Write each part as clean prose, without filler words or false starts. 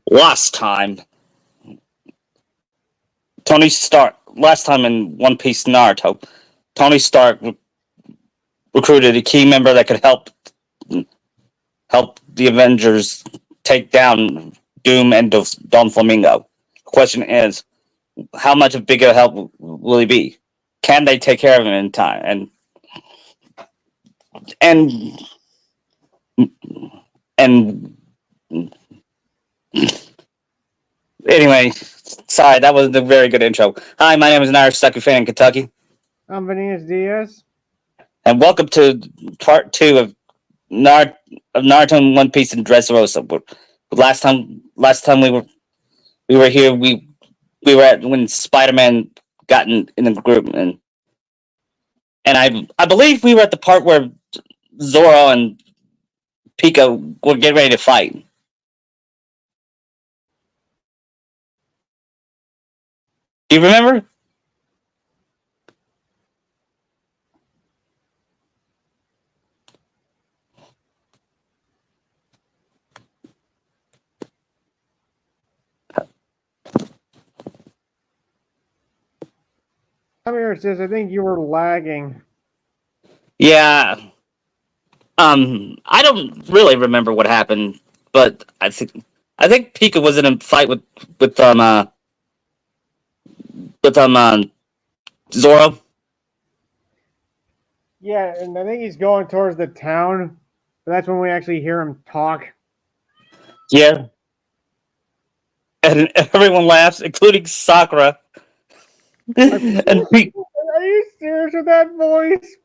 Last time, Tony Stark. Last time in One Piece Naruto, Tony Stark recruited a key member that could help the Avengers take down Doom and Don Flamingo. The question is, how much of bigger help will he be? Can they take care of him in time? And and anyway, sorry, that wasn't a very good intro. Hi, my name is an Irish soccer fan in Kentucky, I'm Venus Diaz. and welcome to part two of Naruto and One Piece and Dressrosa. Last time we were here, we were at when Spider-Man got in the group, and I believe we were at the part where Zoro and Pico were getting ready to fight. Do you remember? Come here, sis. I think you were lagging. Yeah. I don't really remember what happened, but I think Pika was in a fight with um uh, with Zoro. Yeah, and I think he's going towards the town. But that's when we actually hear him talk. Yeah, and everyone laughs, including Sakura. Like, and Pe- are you serious with that voice?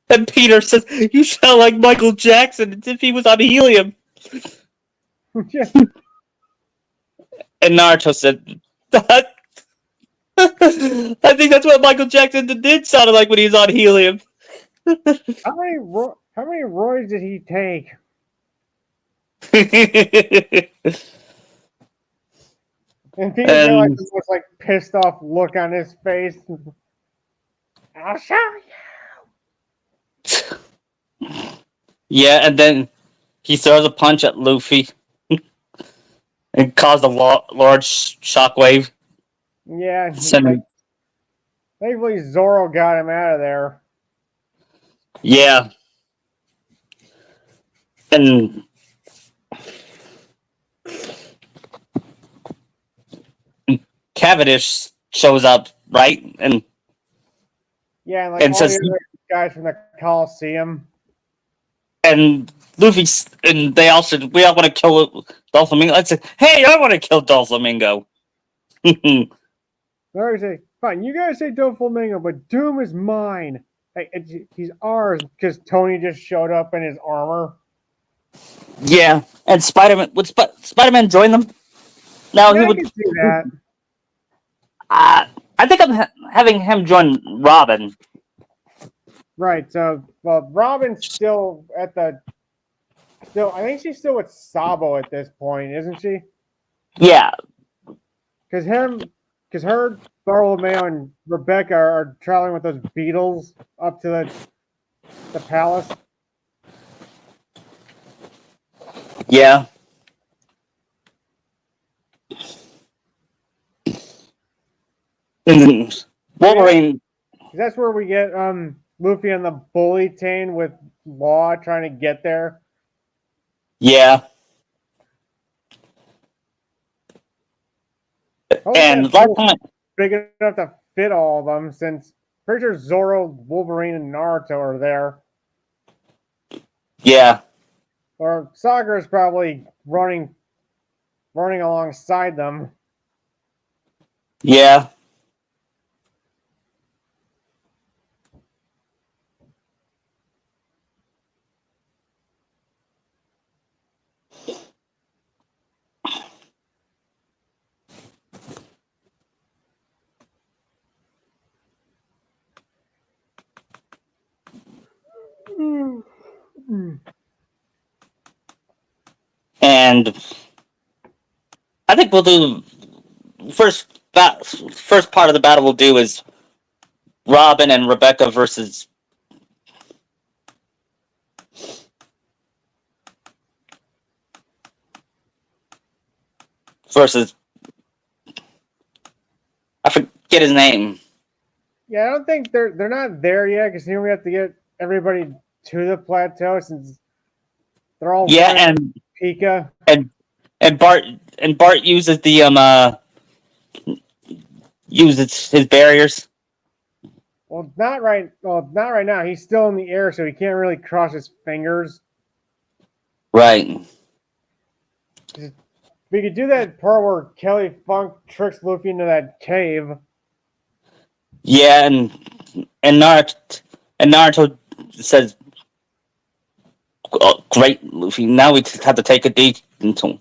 and Peter says, "You sound like Michael Jackson as if he was on helium." Yeah. And Naruto said, "I think that's what Michael Jackson did sound like when he was on helium." How many Roys did he take? And Peter's got like and this most like pissed off look on his face. I'll show yeah, and then he throws a punch at Luffy and caused a large shockwave. you. Yeah, like Sending, thankfully Zoro got him out of there. yeah, and Cavendish shows up, right? Yeah, and like And all the says, other guys from the Coliseum. and Luffy, and they all said, "We all want to kill Doflamingo." I said, "Hey, I want to kill Doflamingo." They say, fine, you guys say Doflamingo, but Doom is mine. Like, he's ours because Tony just showed up in his armor. Yeah, and Spider-Man would Spider-Man join them? No, Yeah, he I would. can see that. I think I'm having him join Robin. Right. So, well, Robin's still at the. Still, I think she's still with Sabo at this point, isn't she? Yeah, Because her, Bartolomeo, and Rebecca are traveling with those beetles up to the palace. yeah. And then Wolverine. That's where we get Luffy on the bully chain with Law trying to get there. Yeah, Hopefully and that last pool's time, big enough to fit all of them since pretty sure Zoro, Wolverine, and Naruto are there. yeah, Or Sakura's probably running alongside them. yeah, and I think we'll do first part of the battle. We'll do is Robin and Rebecca versus. versus I forget his name. Yeah, I don't think they're not there yet because here we have to get everybody to the plateau since they're all Yeah, running Pika. and and Bart Bart uses the uses his barriers. Well, not right. Well, not right now. He's still in the air, so he can't really cross his fingers. Right. We could do that part where Kelly Funk tricks Luffy into that cave. Yeah, and Naruto says, oh, "Great, Luffy. Now we just have to take a deep into."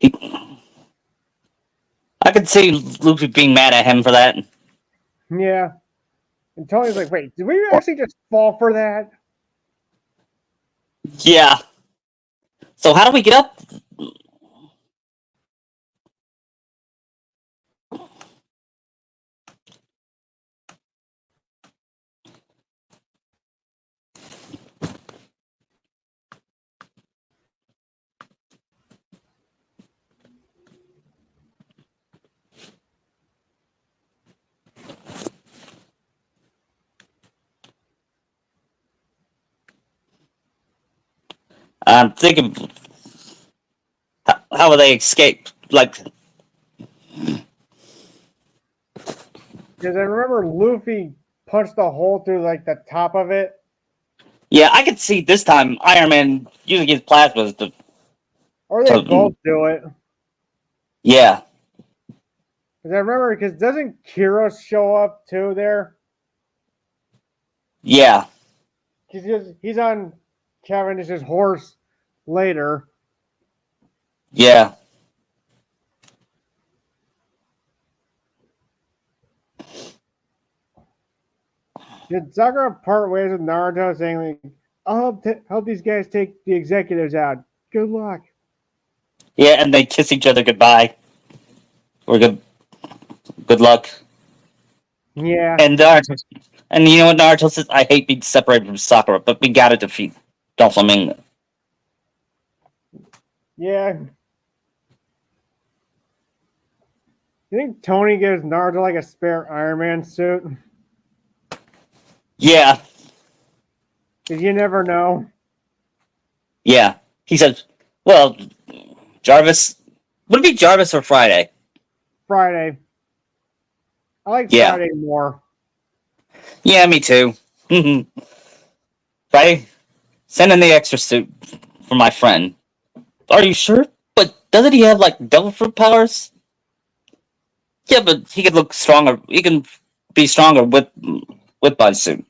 He, I could see Luffy being mad at him for that. Yeah. And Tony's like, wait, did we actually just fall for that? Yeah. So how do we get up? I'm thinking, how will they escape? Like, Because I remember Luffy punched a hole through like the top of it. yeah, I could see this time Iron Man using his plasmas to, Or they both do it. yeah, Because I remember, because doesn't Kira show up too there? yeah, He's on Cavendish's horse later. yeah. Did Sakura part ways with Naruto saying, like, I'll help these guys take the executives out. Good luck. Yeah, and they kiss each other goodbye. Or good luck. Yeah. And and you know what Naruto says? I hate being separated from Sakura, but we gotta defeat Doflamingo. Yeah. You think Tony gives Naruto like a spare Iron Man suit? Yeah, Because you never know. yeah. He says, well, Jarvis, would it be Jarvis or Friday? Friday. I like Yeah. Friday more. Yeah, me too. Friday, send in the extra suit for my friend. Are you sure? But doesn't he have like devil fruit powers? Yeah, but he could look stronger. He can be stronger with Bud's suit.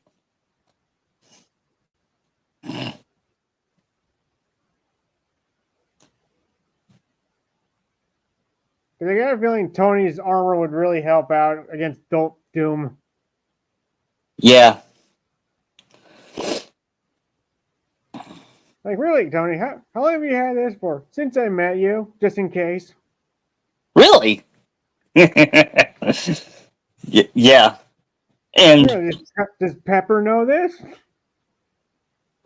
Because I got a feeling Tony's armor would really help out against Doom. Yeah. Like, really, Tony, how long have you had this for? Since I met you, just in case. Really? Yeah. And Really, does Pepper know this?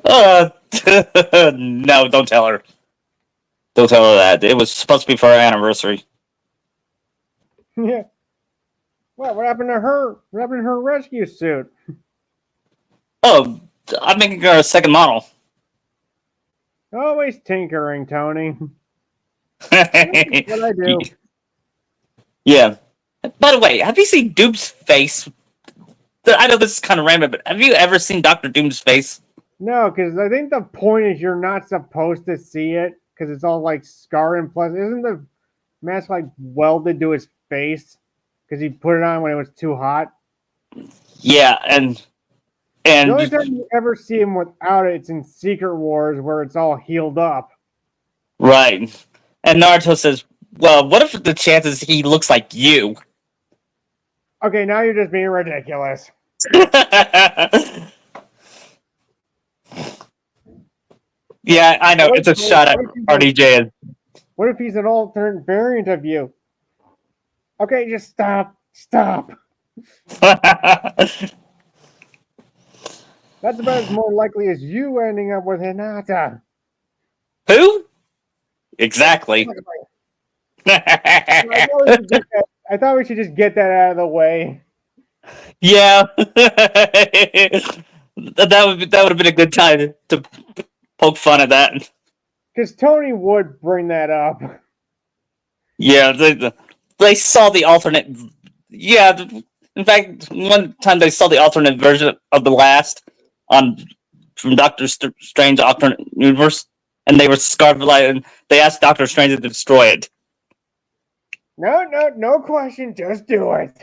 uh no, don't tell her. Don't tell her that. It was supposed to be for our anniversary. Yeah. What happened to her? What happened to her rescue suit? Oh, I'm making her a second model. Always tinkering, Tony. What I do. Yeah. By the way, have you seen Doom's face? I know this is kind of random, but have you ever seen Doctor Doom's face? No, because I think the point is you're not supposed to see it because it's all like scarred and plus. Isn't the mask like welded to his face because he put it on when it was too hot? Yeah, The only and time you ever see him without it, it's in Secret Wars where it's all healed up. right. And Naruto says, "Well, what if the chances he looks like you?" Okay, now you're just being ridiculous. Yeah, I know. It's a shot at RDJ. What if he's an alternate variant of you? Okay, just stop. Stop. That's about as more likely as you ending up with Hinata. Who? Exactly. I thought we should just get that out of the way. Yeah. That would have been a good time to poke fun at that. Because Tony would bring that up. Yeah, they saw the alternate. Yeah, in fact, one time they saw the alternate version of the last on from Doctor Strange alternate universe, and they were scarred like, and they asked Doctor Strange to destroy it. No question. Just do it.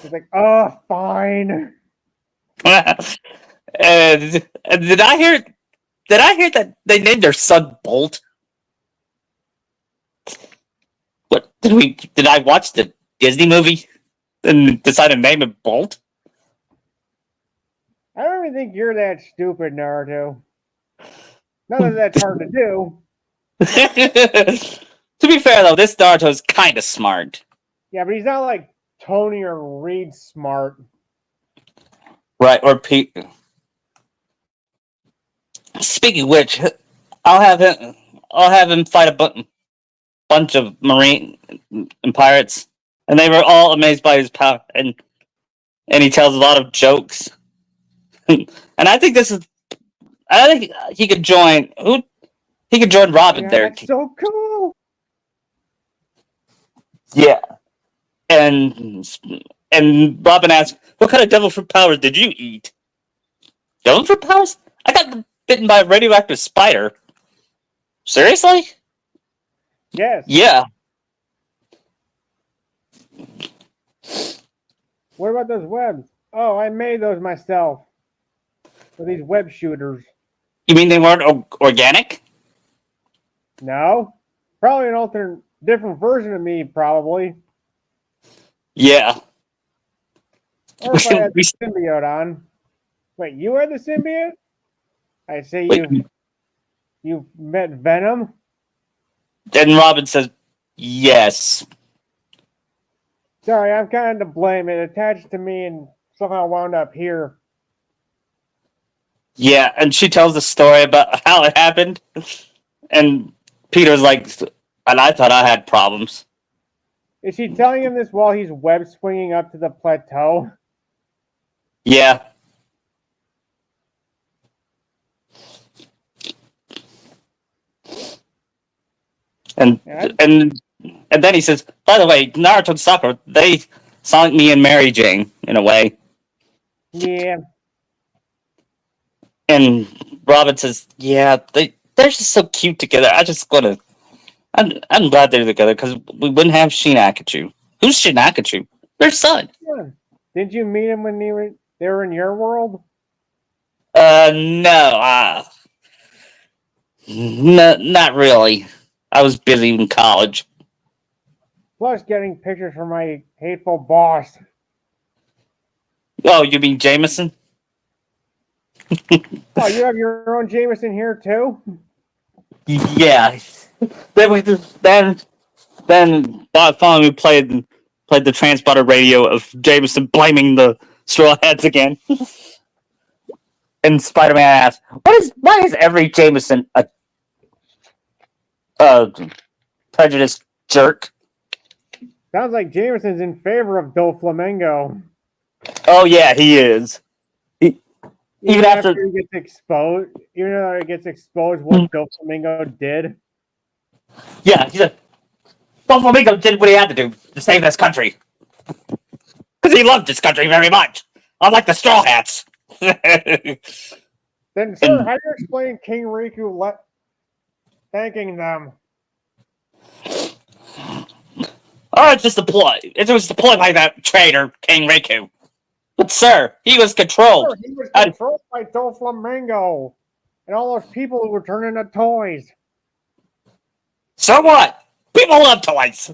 He's like, oh, fine. And did I hear? Did I hear that they named their son Bolt? What did we? Did I watch the Disney movie and decide to name it Bolt? I don't even think you're that stupid, Naruto. Not that that's hard to do. To be fair, though, this Naruto's kind of smart. Yeah, but he's not like Tony or Reed smart. Right, or Pete. Speaking of which, I'll have him fight a bunch of marine and pirates, and they were all amazed by his power, and he tells a lot of jokes. And I think he could join who he could join Robin Yeah, there. that's so cool. Yeah, and Robin asks, "What kind of devil fruit powers did you eat?" Devil fruit powers? I got bitten by a radioactive spider. Seriously? Yes. Yeah. What about those webs? Oh, I made those myself. For these web shooters. You mean they weren't organic? No. Probably an alternate, different version of me, probably. Yeah. Or if I had the symbiote on. Wait, you had the symbiote? I say you met Venom? Then Robin says, yes. Sorry, I'm kind of to blame. It attached to me and somehow wound up here. Yeah, and she tells the story about how it happened. And Peter's like, and I thought I had problems. Is she telling him this while he's web swinging up to the plateau? Yeah. And then he says, by the way, Naruto and Sakura, they sound like me and Mary Jane, in a way. Yeah. And Robin says, yeah, they're just so cute together. I'm glad they're together because we wouldn't have Shin Akachu. Who's Shin Akachu? Their son. Yeah. Did you meet him when they were in your world? No, not really. I was busy in college. Plus getting pictures from my hateful boss. Oh, you mean Jameson? Oh, you have your own Jameson here too? Yeah. Then Bob finally played the transponder radio of Jameson blaming the straw hats again. And Spider-Man asks, why is every Jameson a prejudiced jerk? Sounds like Jameson's in favor of Doflamingo. Oh yeah, he is. Even after he gets exposed, even though it gets exposed what Doflamingo did. Yeah, he said Doflamingo did what he had to do to save this country. Because he loved this country very much. Unlike the Straw Hats. Then, sir, how do you explain King Riku thanking them? Oh, it's just a ploy. It was deployed by that traitor, King Riku. But, sir, he was controlled. Sir, he was controlled by Doflamingo and all those people who were turning into toys. So what? People love toys.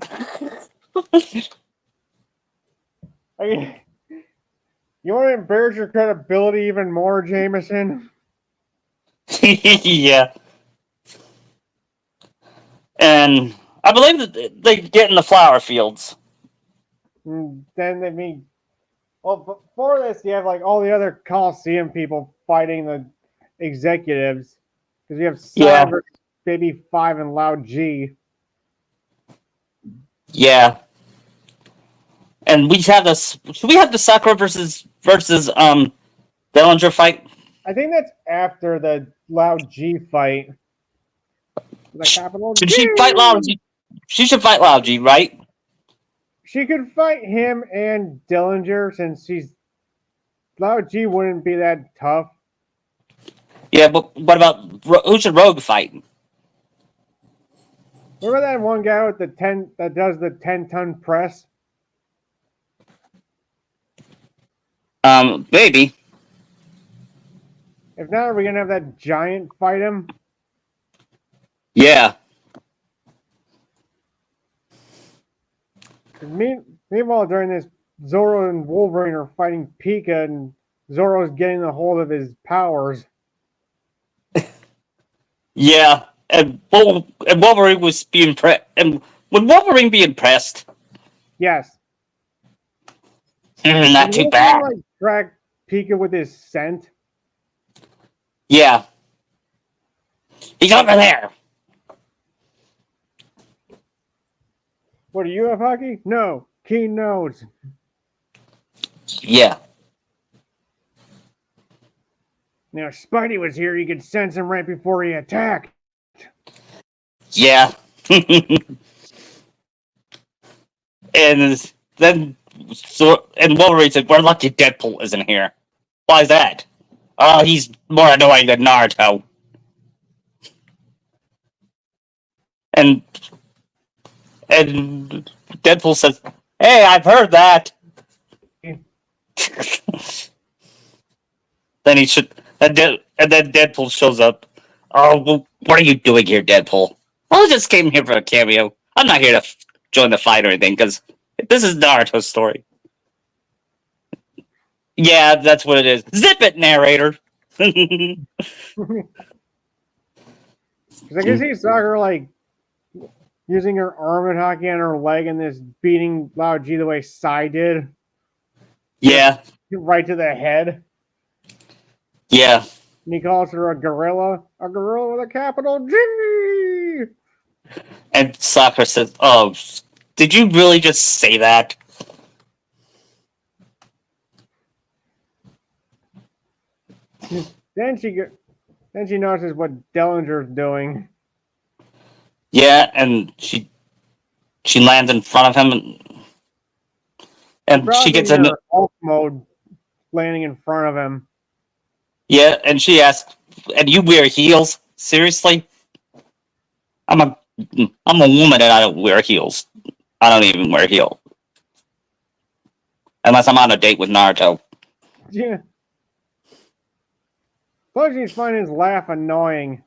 You want to embarrass your credibility even more, Jameson? Yeah. And I believe that they get in the flower fields. Then they mean, well, before this, you have like all the other Coliseum people fighting the executives because we have Yeah. Sai versus Baby 5 and Loud G. Yeah. And we have this. Should we have the Sakura versus Bellinger fight? I think that's after the Loud G fight. The capital Should G. she fight Loud G? She should fight Loud G, right? She could fight him and Dillinger since she's Loud G wouldn't be that tough. Yeah, but what about who should Rogue fight? Remember that one guy with the 10 that does the 10-ton press? Maybe. If not, are we gonna have that giant fight him? Yeah. Meanwhile, during this, Zoro and Wolverine are fighting Pika, and Zoro's getting a hold of his powers. Yeah. And Wolverine was being and would Wolverine be impressed? Yes. Not too Wolverine, bad. like track Pika with his scent. Yeah. He's over there. What, do you have hockey? No. Keen knows. Yeah. Now, if Spidey was here, you could sense him right before he attacked. Yeah. And then and Wolverine said, "We're lucky Deadpool isn't here." Why is that? Oh, he's more annoying than Naruto. And Deadpool says, "Hey, I've heard that." Then he should, and then Deadpool shows up. Oh, well, what are you doing here, Deadpool? I just came here for a cameo. I'm not here to join the fight or anything because this is Naruto's story. Yeah, that's what it is. Zip it, narrator. Because I can see Sakura like using her arm in hockey on her leg and this beating Loud G the way Sai did. Yeah. Right to the head. Yeah. And he calls her a gorilla with a capital G. And Sakura says, "Oh, did you really just say that?" Then she notices what Dellinger's doing. Yeah, and she lands in front of him, and she gets in Hulk mode, landing in front of him. Yeah, and she asks, "And you wear heels? Seriously?" I'm a woman and I don't wear heels. I don't even wear heels unless I'm on a date with Naruto. Yeah. Plus, she's finding his laugh annoying.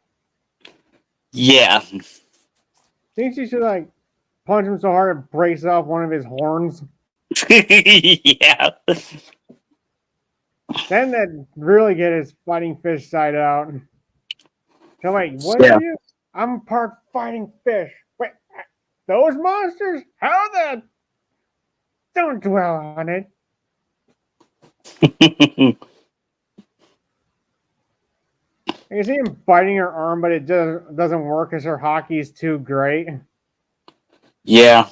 Yeah. Think she should like punch him so hard it breaks off one of his horns. Yeah. Then that really get his fighting fish side out. So wait, what are you? I'm part fighting fish. Wait, those monsters? How the? Don't dwell on it. I can see him biting her arm, but it doesn't work because her hockey is too great. Yeah.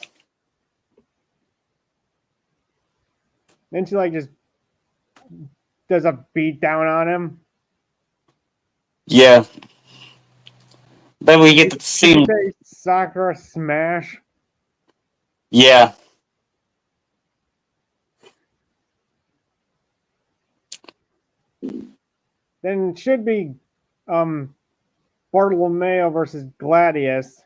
Then she like just does a beat down on him. Yeah. Then we get to see Sakura smash. Yeah. Then it should be Bartolomeo versus Gladius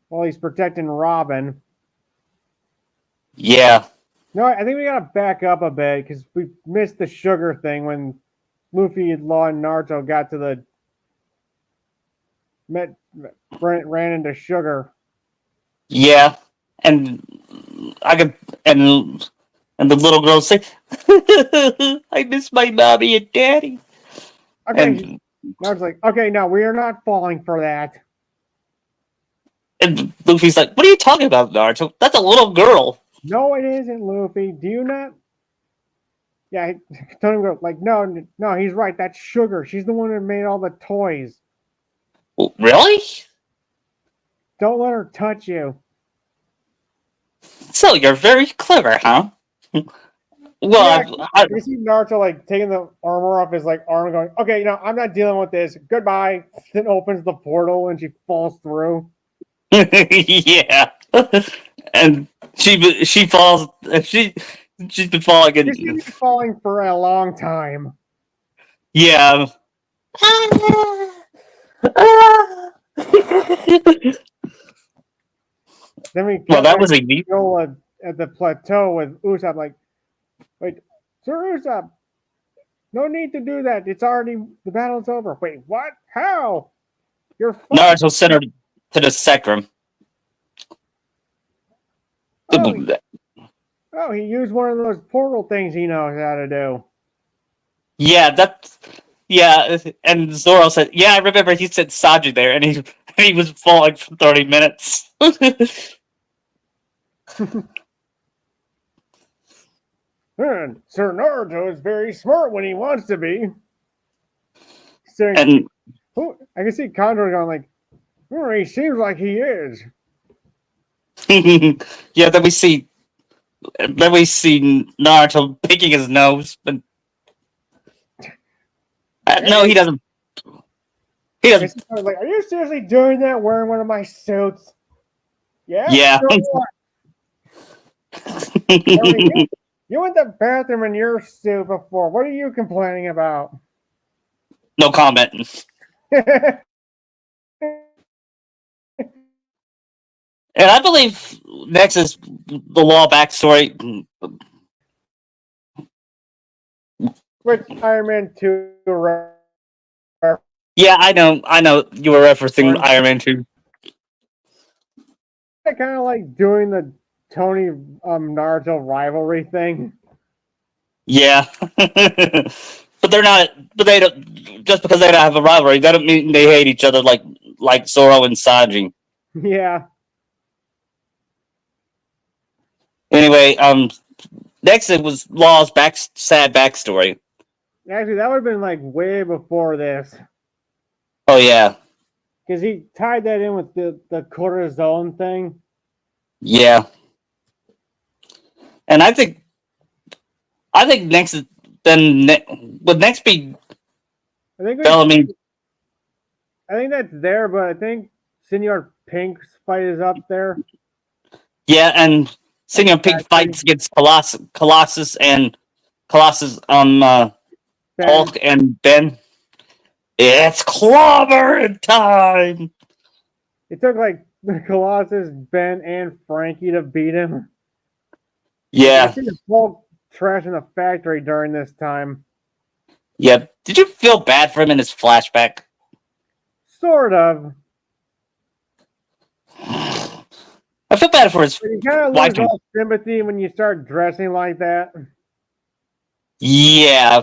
while he's protecting Robin. Yeah. No, I think we gotta back up a bit because we missed the sugar thing when Luffy, Law, and Naruto got to the ran into sugar. Yeah. And I could and the little girl say, "I miss my mommy and daddy." Okay, And Naruto's like, okay, no, we are not falling for that. And Luffy's like, "What are you talking about, Naruto? That's a little girl." No, it isn't, Luffy. Do you not? Yeah, Tony goes like, no, no, he's right. That's Sugar. She's the one that made all the toys. Really? Don't let her touch you. So you're very clever, huh? Yeah, Well, you see Naruto like taking the armor off his like arm, and going, "Okay, I'm not dealing with this. Goodbye." Then opens the portal and she falls through. yeah, and she falls. She's been falling She's in. gonna be falling for a long time. Yeah. Then we Well, cut that back was a to neat. Yola at the plateau with Usopp. Like, wait, Sir Usopp, no need to do that. It's already the battle's over. Wait, what? How? You're fighting. Naruto sent her to the sacrum. Oh, oh, he used one of those portal things he knows how to do. Yeah, that. Yeah, and Zoro said, "Yeah, I remember." He said Saji there, and he was falling for 30 minutes. And Sir Naruto is very smart when he wants to be. Saying, And oh, I can see Condor going like, oh, he seems like he is. yeah, then we see Naruto picking his nose, but no, he Hey, doesn't. He I doesn't. see Condor's like, are you seriously doing that wearing one of my suits? Yeah, Yeah. so what? I mean, you went to the bathroom in your suit before. What are you complaining about? No comment. And I believe next is the law backstory. Which Iron Man 2 Yeah, I know. You were referencing reference. Iron Man 2. I kind of like doing the Tony Naruto rivalry thing. Yeah. But they're not. But they don't. Just because they don't have a rivalry, that don't mean they hate each other like Zoro and Sanji. Yeah. Anyway, next it was Law's sad backstory. Actually, that would have been like way before this. Oh yeah, Because he tied that in with the cortisone thing. yeah. And I think next is would next be I think we, Bellamy. I think that's there, but I think Senor Pink's fight is up there. Yeah, and At the Senior Pink factory. fights against Colossus, Ben. Hulk and Ben. It's clobbering time. It took like Colossus, Ben, and Frankie to beat him. I Yeah, see the Hulk trashing the factory during this time. yeah. Did you feel bad for him in his flashback? Sort of. I feel bad for his But you kind of wife. lose all sympathy when you start dressing like that. Yeah.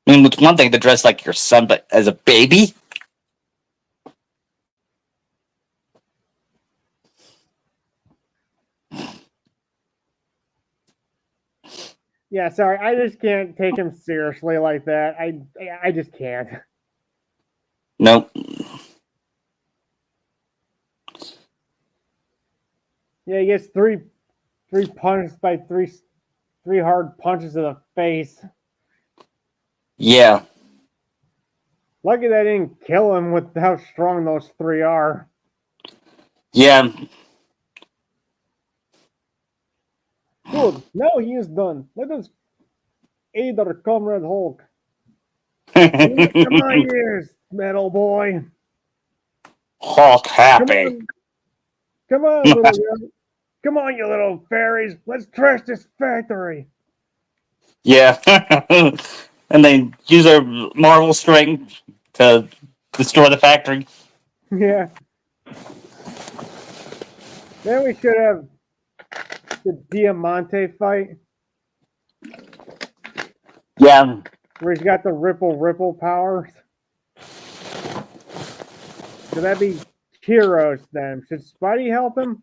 I mean, it's one thing to dress like your son, but as a baby? Yeah, sorry, I just can't take him seriously like that. I just can't. Nope. Yeah, he gets three punches by three hard punches to the face. Yeah. Lucky that didn't kill him with how strong those three are. Yeah. Good. Now he is done. Let us aid our comrade Hulk. Come on, ears, metal boy. Hulk Come happy. on, come on, little guy. Come on, you little fairies. Let's trash this factory. Yeah. And they use their Marvel strength to destroy the factory. Yeah. Then we should have the Diamante fight Yeah. where he's got the ripple powers. So that'd be Heroes then. Should Spidey help him?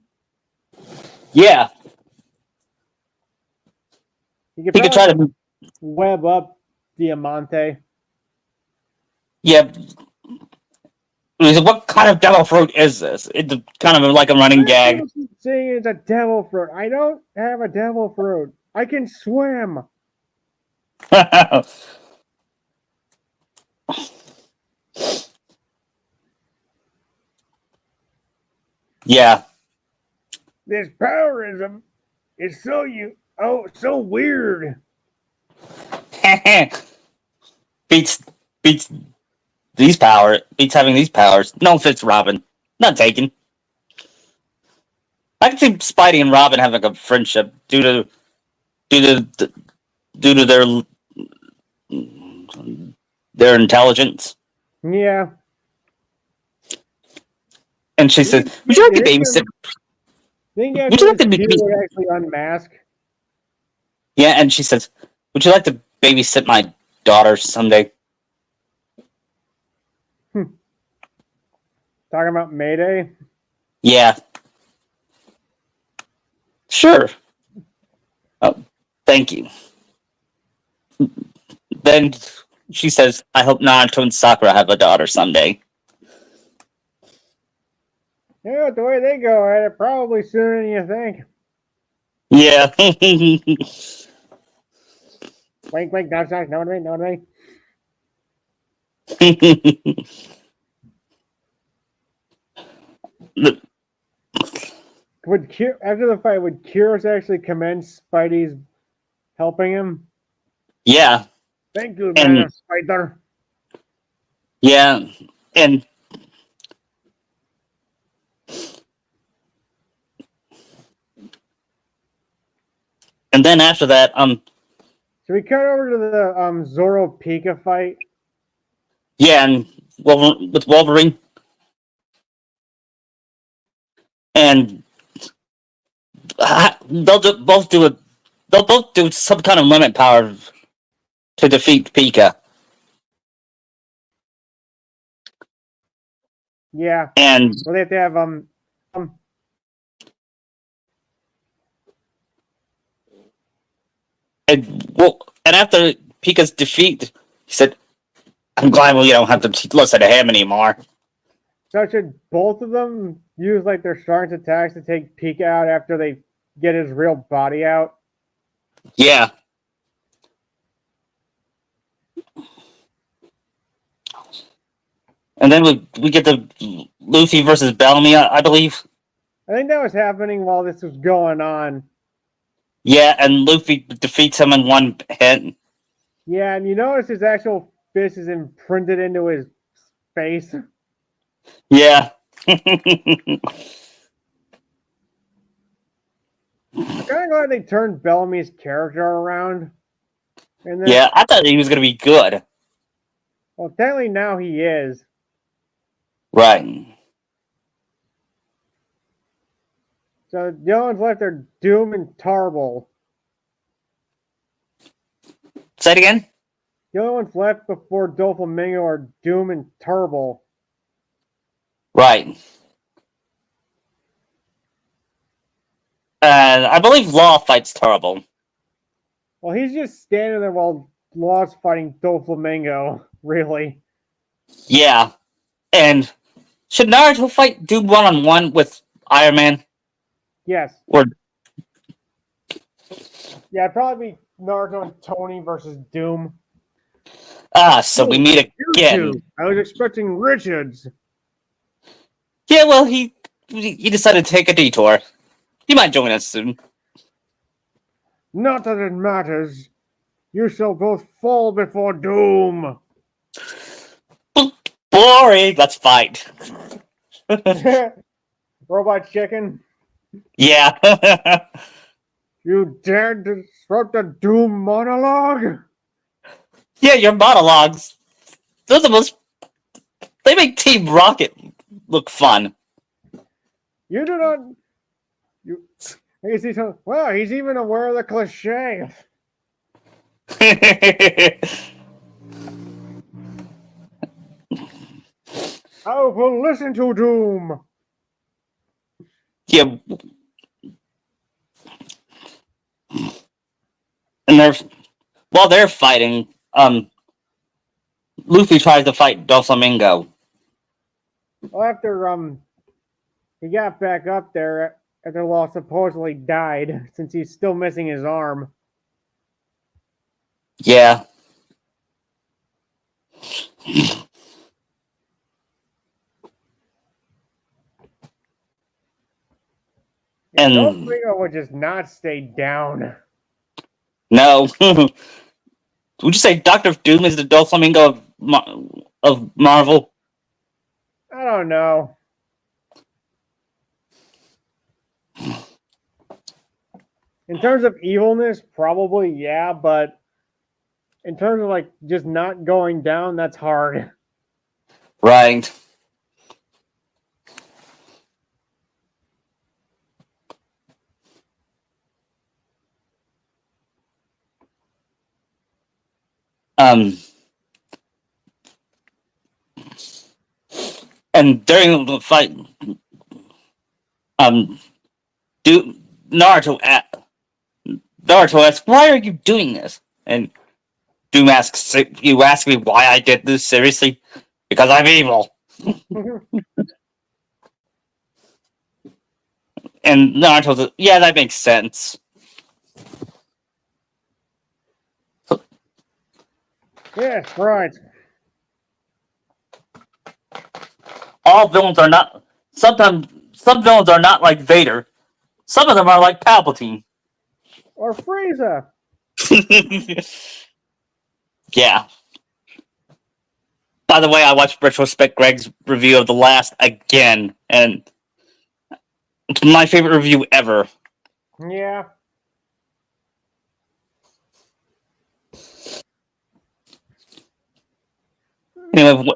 Yeah. He could He could probably try to. web up Diamante. Yeah. What kind of devil fruit is this? It's kind of like a running gag. Saying it's a devil fruit. I don't have a devil fruit. I can swim. Yeah. This powerism is so weird. beats beats beats having these powers. No offense, Robin. Not taken. I can see Spidey and Robin having a friendship due to due to their intelligence. Yeah. And she says, "Would you like to babysit? Think Would after you like this, to be?" Peter would actually unmask. Yeah, and she says, "Would you like to babysit my daughter someday?" Talking about Mayday. Yeah, sure. Oh, thank you. Then she says, "I hope Naruto and Sakura have a daughter someday." Yeah, the way they go at it, probably sooner than you think. Yeah. Wink, wink, nudge, nudge, no, no, no. After the fight, would Kyrus actually commend Spidey's helping him? Yeah, Thank you, man, and Spider. yeah, and and then after that, So we cut over to the Zoro Pika fight. yeah, and with Wolverine, and both do it. They'll both do some kind of limit power to defeat Pika, Yeah. and Well, they have to have and after Pika's defeat, he said, "I'm glad we don't have to listen to him anymore." so should both of them use like their strongest attacks to take Pika out after they get his real body out? Yeah, and then we get the Luffy versus Bellamy, I believe. I think that was happening while this was going on. Yeah, and Luffy defeats him in one hit. Yeah, and you notice his actual fist is imprinted into his face. Yeah. I'm kind of glad they turned Bellamy's character around. And then, Yeah, I thought he was gonna be good. well, technically now he is. Right. So the only ones left are Doom and Tarble. Say it again. The only ones left before Doflamingo are Doom and Tarble. Right. I believe Law fights Terrible. Well, he's just standing there while Law's fighting Doflamingo, really. Yeah. And should Naruto fight Dude 1-on-1 with Iron Man? Yes. Or Yeah, it'd probably be Naruto and Tony versus Doom. so we meet again. I was expecting Richards. Yeah, well he decided to take a detour. He might join us soon. Not that it matters. You shall both fall before Doom. Boring. Let's fight. Robot Chicken. Yeah. You dared to disrupt a Doom monologue? Yeah, your monologues. Those are most. They make Team Rocket look fun. You do not. You. I guess he's. Wow, he's even aware of the cliche. I will listen to Doom. Yeah. And while they're fighting, Luffy tries to fight Doflamingo. Well, after he got back up there after Law supposedly died, since he's still missing his arm. Yeah. And Doflamingo would just not stay down. no. Would you say Doctor Doom is the Doflamingo of Marvel? I don't know. In terms of evilness, probably yeah, but in terms of like just not going down, that's hard. Right. And during the fight, um, do Naruto Naruto asks, "Why are you doing this?" And Doom asks, "You ask me why I did this? Seriously? Because I'm evil." And Naruto says, "Yeah, that makes sense." Yeah, right. All villains are not. Sometimes some villains are not like Vader. Some of them are like Palpatine. Or Frieza. Yeah. By the way, I watched retrospect Greg's review of The Last again, and it's my favorite review ever. Yeah. Anyway,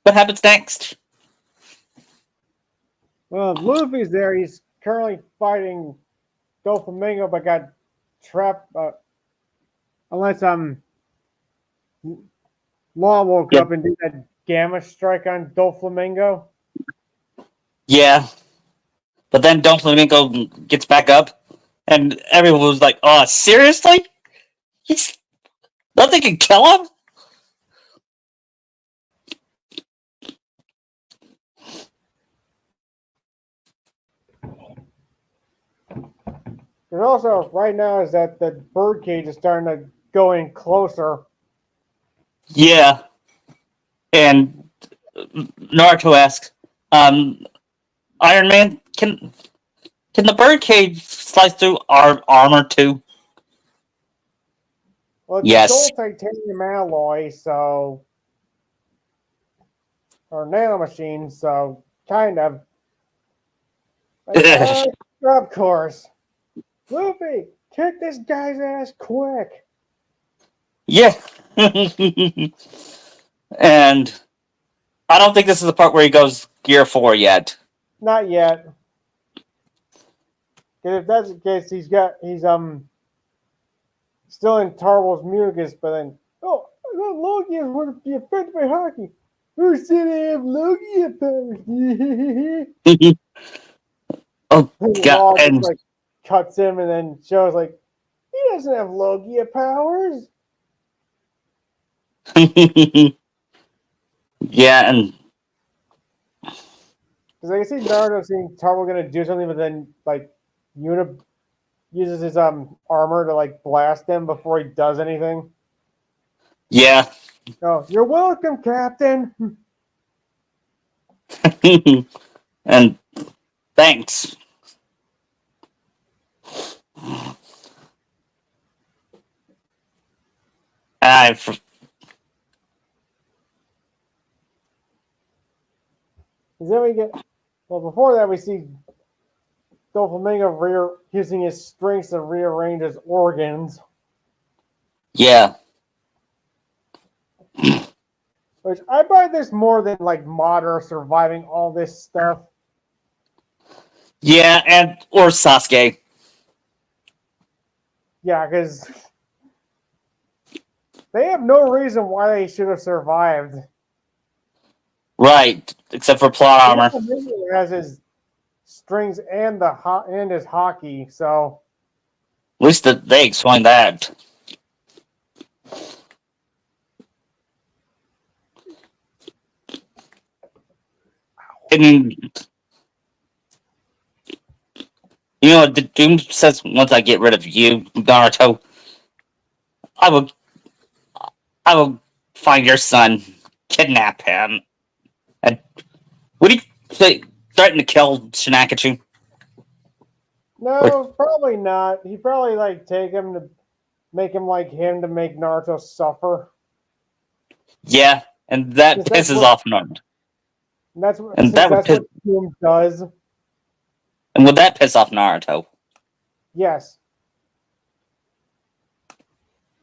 what happens next? Well, if Luffy's there, he's currently fighting Doflamingo, but got trapped. Unless Law woke Yeah. up and did that gamma strike on Doflamingo. Yeah. But then Doflamingo gets back up, and everyone was like, "Oh, seriously? He's nothing can kill him?" There's also right now is that the birdcage is starting to go in closer. Yeah. And Naruto asks, "Iron Man, can the birdcage slice through our armor too?" Well, it's Yes. a gold titanium alloy, so or nanomachine, so kind of. Like, of course. Luffy, kick this guy's ass quick. Yeah. And I don't think this is the part where he goes Gear 4 yet. Not yet. Because if that's the case, he's still in Tarwell's mucus, but then I thought Logia would be affected by hockey. Who said I have Logia powers? Oh god! Law just And like cuts him and then shows like he doesn't have Logia powers. yeah, and Because I can see Naruto seeing Tarwell gonna do something, but then like Unib uses his armor to like blast him before he does anything. yeah, Oh, you're welcome, Captain. and thanks. I Then we get before that we see Doflamingo using his strengths to rearrange his organs. yeah, Which I buy this more than like Madara surviving all this stuff. yeah, and or Sasuke. Yeah, because they have no reason why they should have survived. Right, except for plot armor. Doflamingo has his strings and his hockey, so At least they explained that. And you know what? The Doom says once I get rid of you, Naruto, I will I will find your son, kidnap him, and would he say threaten to kill Shinakachu? Or No, probably not. He'd probably like take him to make him like him to make Naruto suffer. yeah, and that Since that's pisses what off Naruto, that's what and since that would that's piss what Doom does. and would that piss off Naruto? Yes.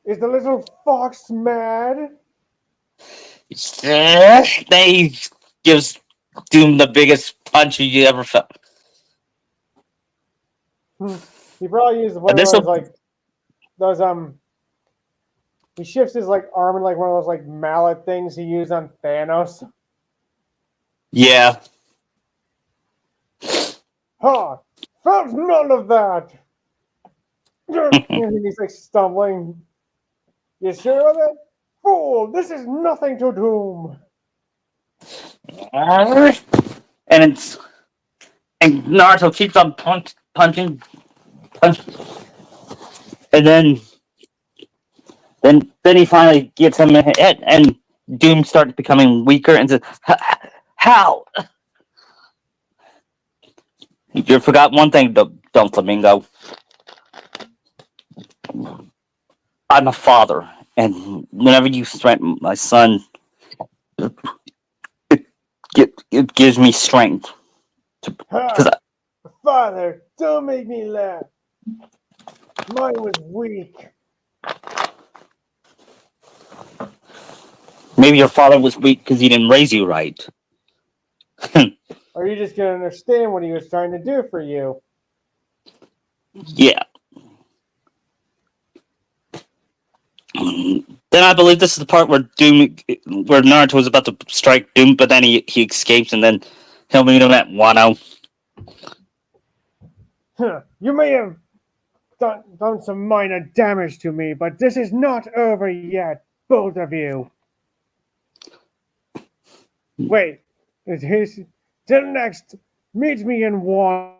Is the little fox mad? Yeah, they gives Doom the biggest punch you ever felt. He probably used one And of this those will, like those he shifts his like arm in like one of those like mallet things he used on Thanos. yeah. Ha! Felt none of that. And he's like stumbling. You sure of it? Fool! This is nothing to Doom. And it's and Naruto keeps on punch, and then he finally gets him in the head, and Doom starts becoming weaker and says, "How? You forgot one thing, Don Flamingo. I'm a father, and whenever you threaten my son, it gives me strength. Because Ha! Father, don't make me laugh. Mine was weak. maybe your father was weak because he didn't raise you right. Are you just gonna understand what he was trying to do for you? Yeah. Then I believe this is the part where Naruto was about to strike Doom, but then he escapes, and then he'll meet him at Wano. You may have done some minor damage to me, but this is not over yet, both of you. Wait, till next, meet me in one.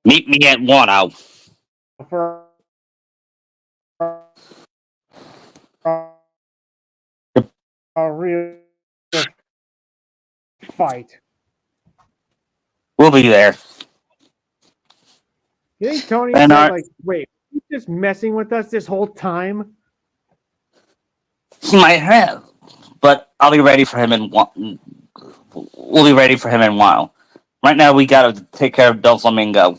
Meet me at Wano. For a real fight. We'll be there. You think Tony And said, like, wait, he's just messing with us this whole time? he might have, but I'll be ready for him in one. We'll be ready for him in a while. Right now, we gotta take care of Del Flamingo.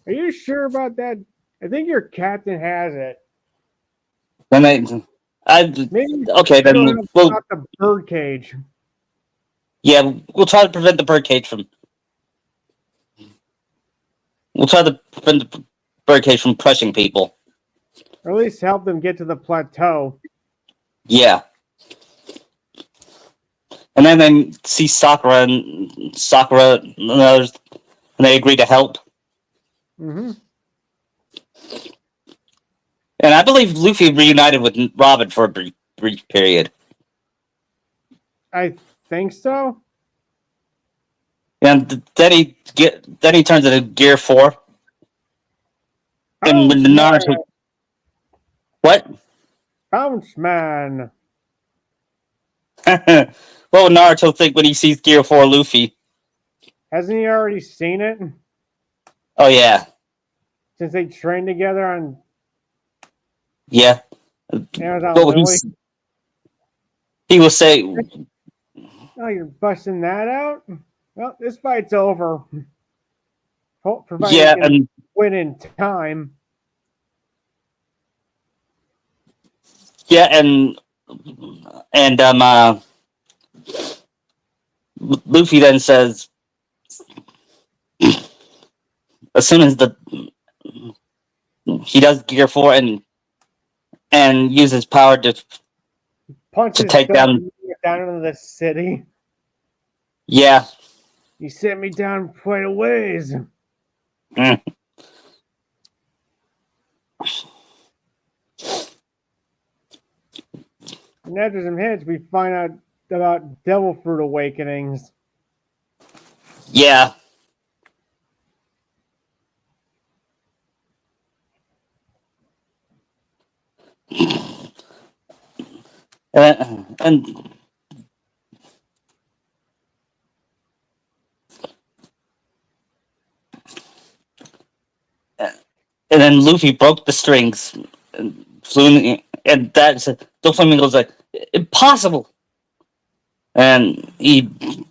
Are you sure about that? I think your captain has it. Then I, Maybe okay, you don't then have to we'll stop the birdcage. yeah, we'll try to prevent the birdcage from. We'll try to prevent the birdcage from crushing people. Or at least help them get to the plateau. Yeah, and then they see Sakura and others, and they agree to help. Mm-hmm. And I believe Luffy reunited with Robin for a brief period. I think so. And then he turns into Gear 4. And when Bounce the man, Naruto what? bounce man. What would Naruto think when he sees Gear 4 Luffy? Hasn't he already seen it Oh yeah. since they trained together on Yeah. Amazon Well Lily? he will say Oh, you're busting that out? Well, this fight's over. Provided yeah, you can and win in time. yeah, and Luffy then says as soon as the he does Gear 4 and uses power to Punches take down down into the city. yeah. You sent me down quite a ways. Mm. And after some hits, we find out about Devil Fruit awakenings. Yeah. And and then Luffy broke the strings and flew in and that's Doflamingo's like impossible. And he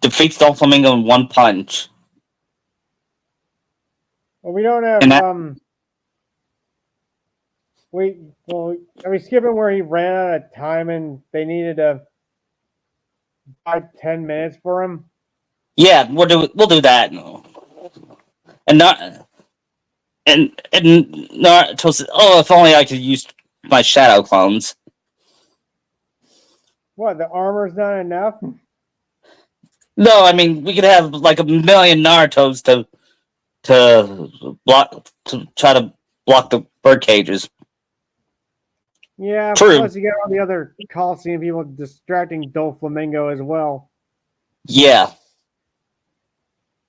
defeats Doflamingo in one punch. Well, we don't And have that, wait. Well, are we skipping where he ran out of time and they needed to buy 10 minutes for him? yeah, we'll do that. And not and Naruto says, "Oh, if only I could use my shadow clones." What? The armor's not enough? No, I mean we could have like a million Naruto's to block to try to block the bird cages. Yeah. True. Plus, you got all the other Coliseum people distracting Doflamingo as well. Yeah.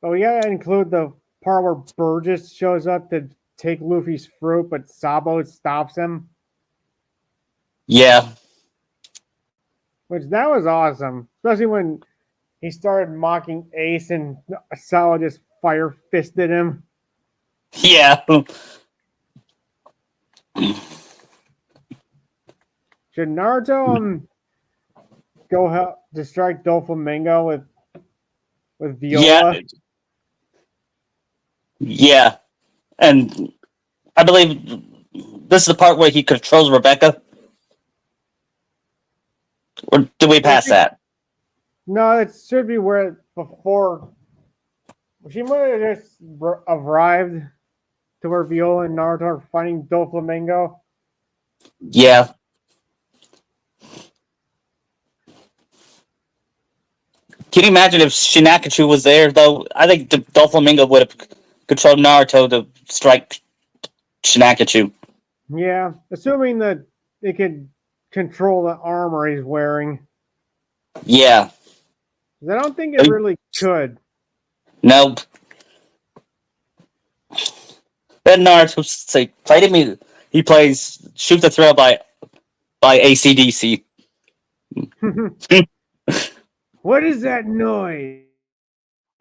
But we gotta include the part where Burgess shows up to take Luffy's fruit, but Sabo stops him. Yeah. Which that was awesome, especially when he started mocking Ace and Sabo just fire fisted him. Yeah. Should Naruto go help distract Doflamingo with Yeah. Viola? Yeah. And I believe this is the part where he controls Rebecca. Or did we pass that? No, it should be where before she might have just arrived to where Viola and Naruto are fighting Doflamingo. Yeah. Can you imagine if Shinakachu was there, though? I think Doflamingo would have controlled Naruto to strike Shinakachu. Yeah, assuming that it could control the armor he's wearing. Yeah. I don't think it really could. Nope. Then Naruto say, play to me. He plays Shoot the Thrill by AC/DC. What is that noise?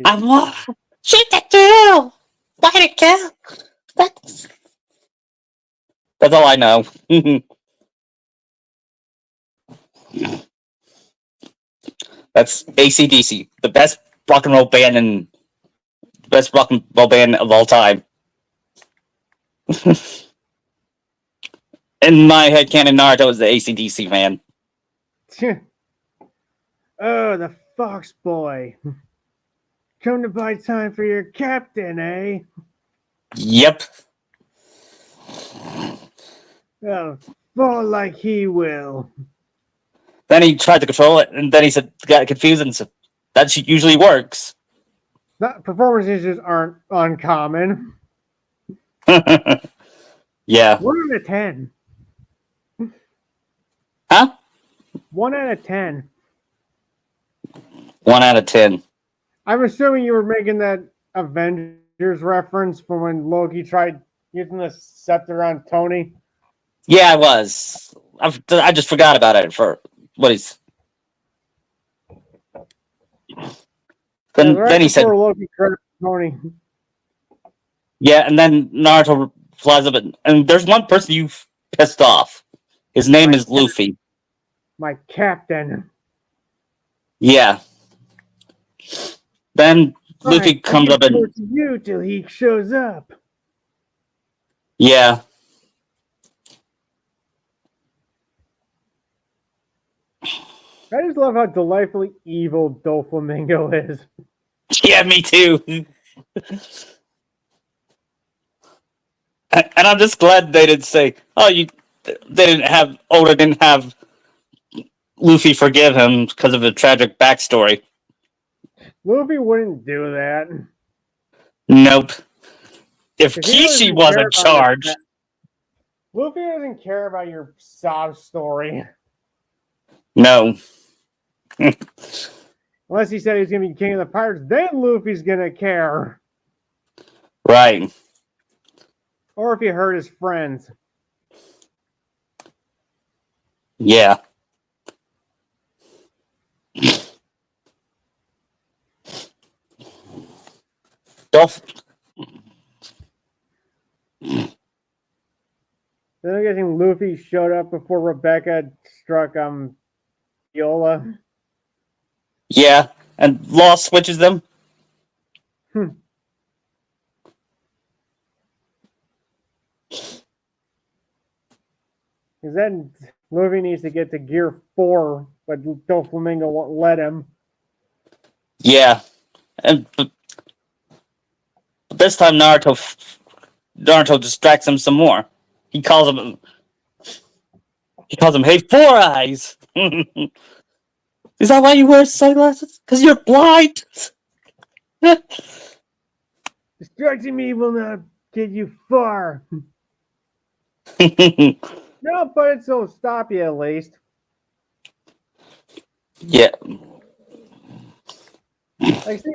I want Shoot the Thrill! Light it, kill! That's all I know. That's AC/DC, the best rock and roll band and best rock and roll band of all time. In my head canon, Naruto is the AC/DC fan. Oh, the Fox Boy. Come to buy time for your captain, eh? Yep. Oh, fall like he will. Then he tried to control it, and then he said, got confused, and said, that usually works. That performance issues aren't uncommon. Yeah. 1 out of 10. Huh? 1 out of 10. 1 out of 10. I'm assuming you were making that Avengers reference from when Loki tried using the scepter on Tony. Yeah, I was. I just forgot about it for what he's. Then he said, Loki tried Tony. yeah, and then Naruto flies up, and there's one person you've pissed off. His name is Luffy. My captain. Yeah. Then Luffy comes up and you till he shows up. Yeah. I just love how delightfully evil Doflamingo is. Yeah, me too. And I'm just glad they didn't say, "Oh, they didn't have Luffy forgive him because of a tragic backstory." Luffy wouldn't do that. Nope. If Kishi was in charge, Luffy doesn't care about your sob story. No. Unless he said he's going to be king of the pirates, then Luffy's going to care. Right. Or if he hurt his friends. Yeah. Don't. Then I'm guessing Luffy showed up before Rebecca struck Viola. Yeah. And Law switches them. Because then Luffy needs to get to Gear 4, but Doflamingo won't let him. Yeah. And but this time Naruto distracts him some more. He calls him. He calls him, "Hey, Four Eyes." Is that why you wear sunglasses? Because you're blind. Distracting me will not get you far. No, but it'll stop you at least. Yeah. I see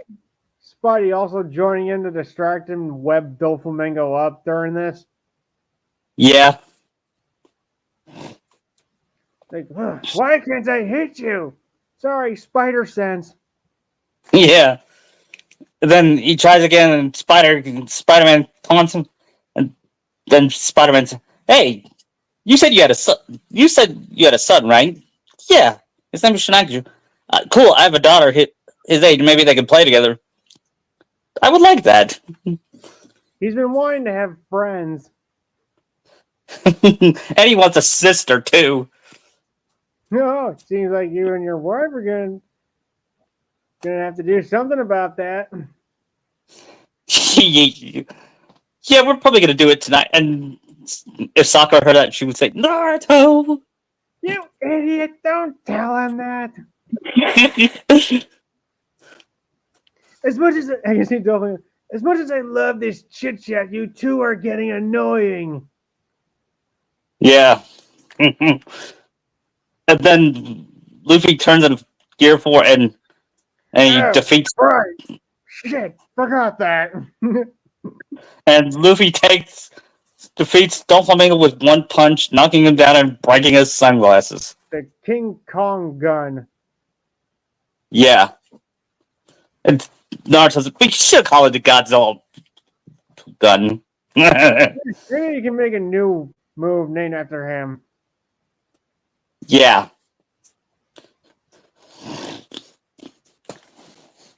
Spidey also joining in to distract him and web Doflamingo up during this. Yeah. Like, why can't I hit you? Sorry, spider sense. Yeah. And then he tries again, and Spider-Man taunts him, and then Spider-Man says, "Hey, you said you had a son. You said you had a son, right? Yeah. His name is Shinaki. Cool. I have a daughter his age. Maybe they can play together. I would like that." He's been wanting to have friends. And he wants a sister too. No, it seems like you and your wife are gonna have to do something about that. Yeah, we're probably gonna do it tonight. And if Sakura heard that, she would say, "Naruto." You idiot! Don't tell him that. As much as I can see Doflamingo, as much as I love this chit chat, you two are getting annoying. Yeah. And then Luffy turns into Gear 4 and he Oh, defeats right. Shit, forgot that. and Luffy defeats Doflamingo with one punch, knocking him down and breaking his sunglasses. The King Kong gun. Yeah. And Naruto's like, "We should call it the Godzilla gun." Maybe you can make a new move named after him. Yeah.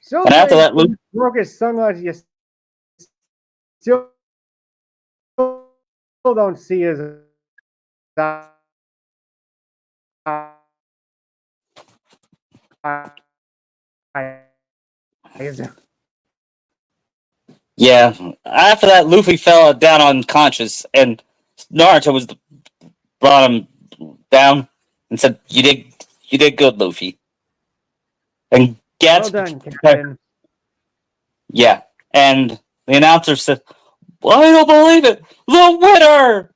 So And after that, Luffy broke his sunglasses. You still don't see his eyes. Yeah. After that, Luffy fell down unconscious, and Naruto brought him down and said, you did good, Luffy." And Well done, Captain. yeah. And the announcer said, "Well, I don't believe it. The winner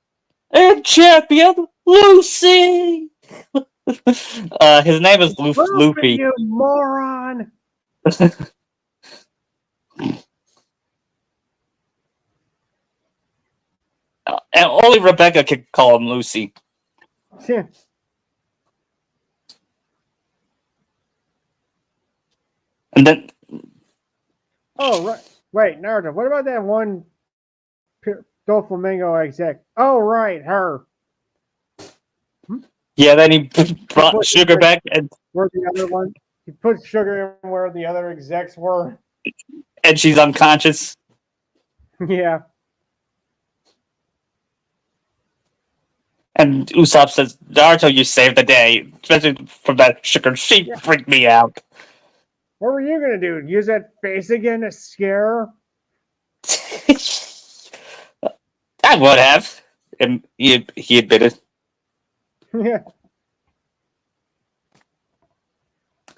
and champion, Lucy." His name is Luffy. You moron! And only Rebecca could call him Lucy. And then, Oh, right. Wait, Naruto, what about that one Doflamingo exec? Oh, right, her. yeah, then he brought Sugar back, Where the other one? He put Sugar in where the other execs were. and she's unconscious. Yeah. And Usopp says, "Naruto, you saved the day, especially from that Sugar. She freaked me out." What were you gonna do? Use that face again to scare her? I would have. And he admitted. Yeah.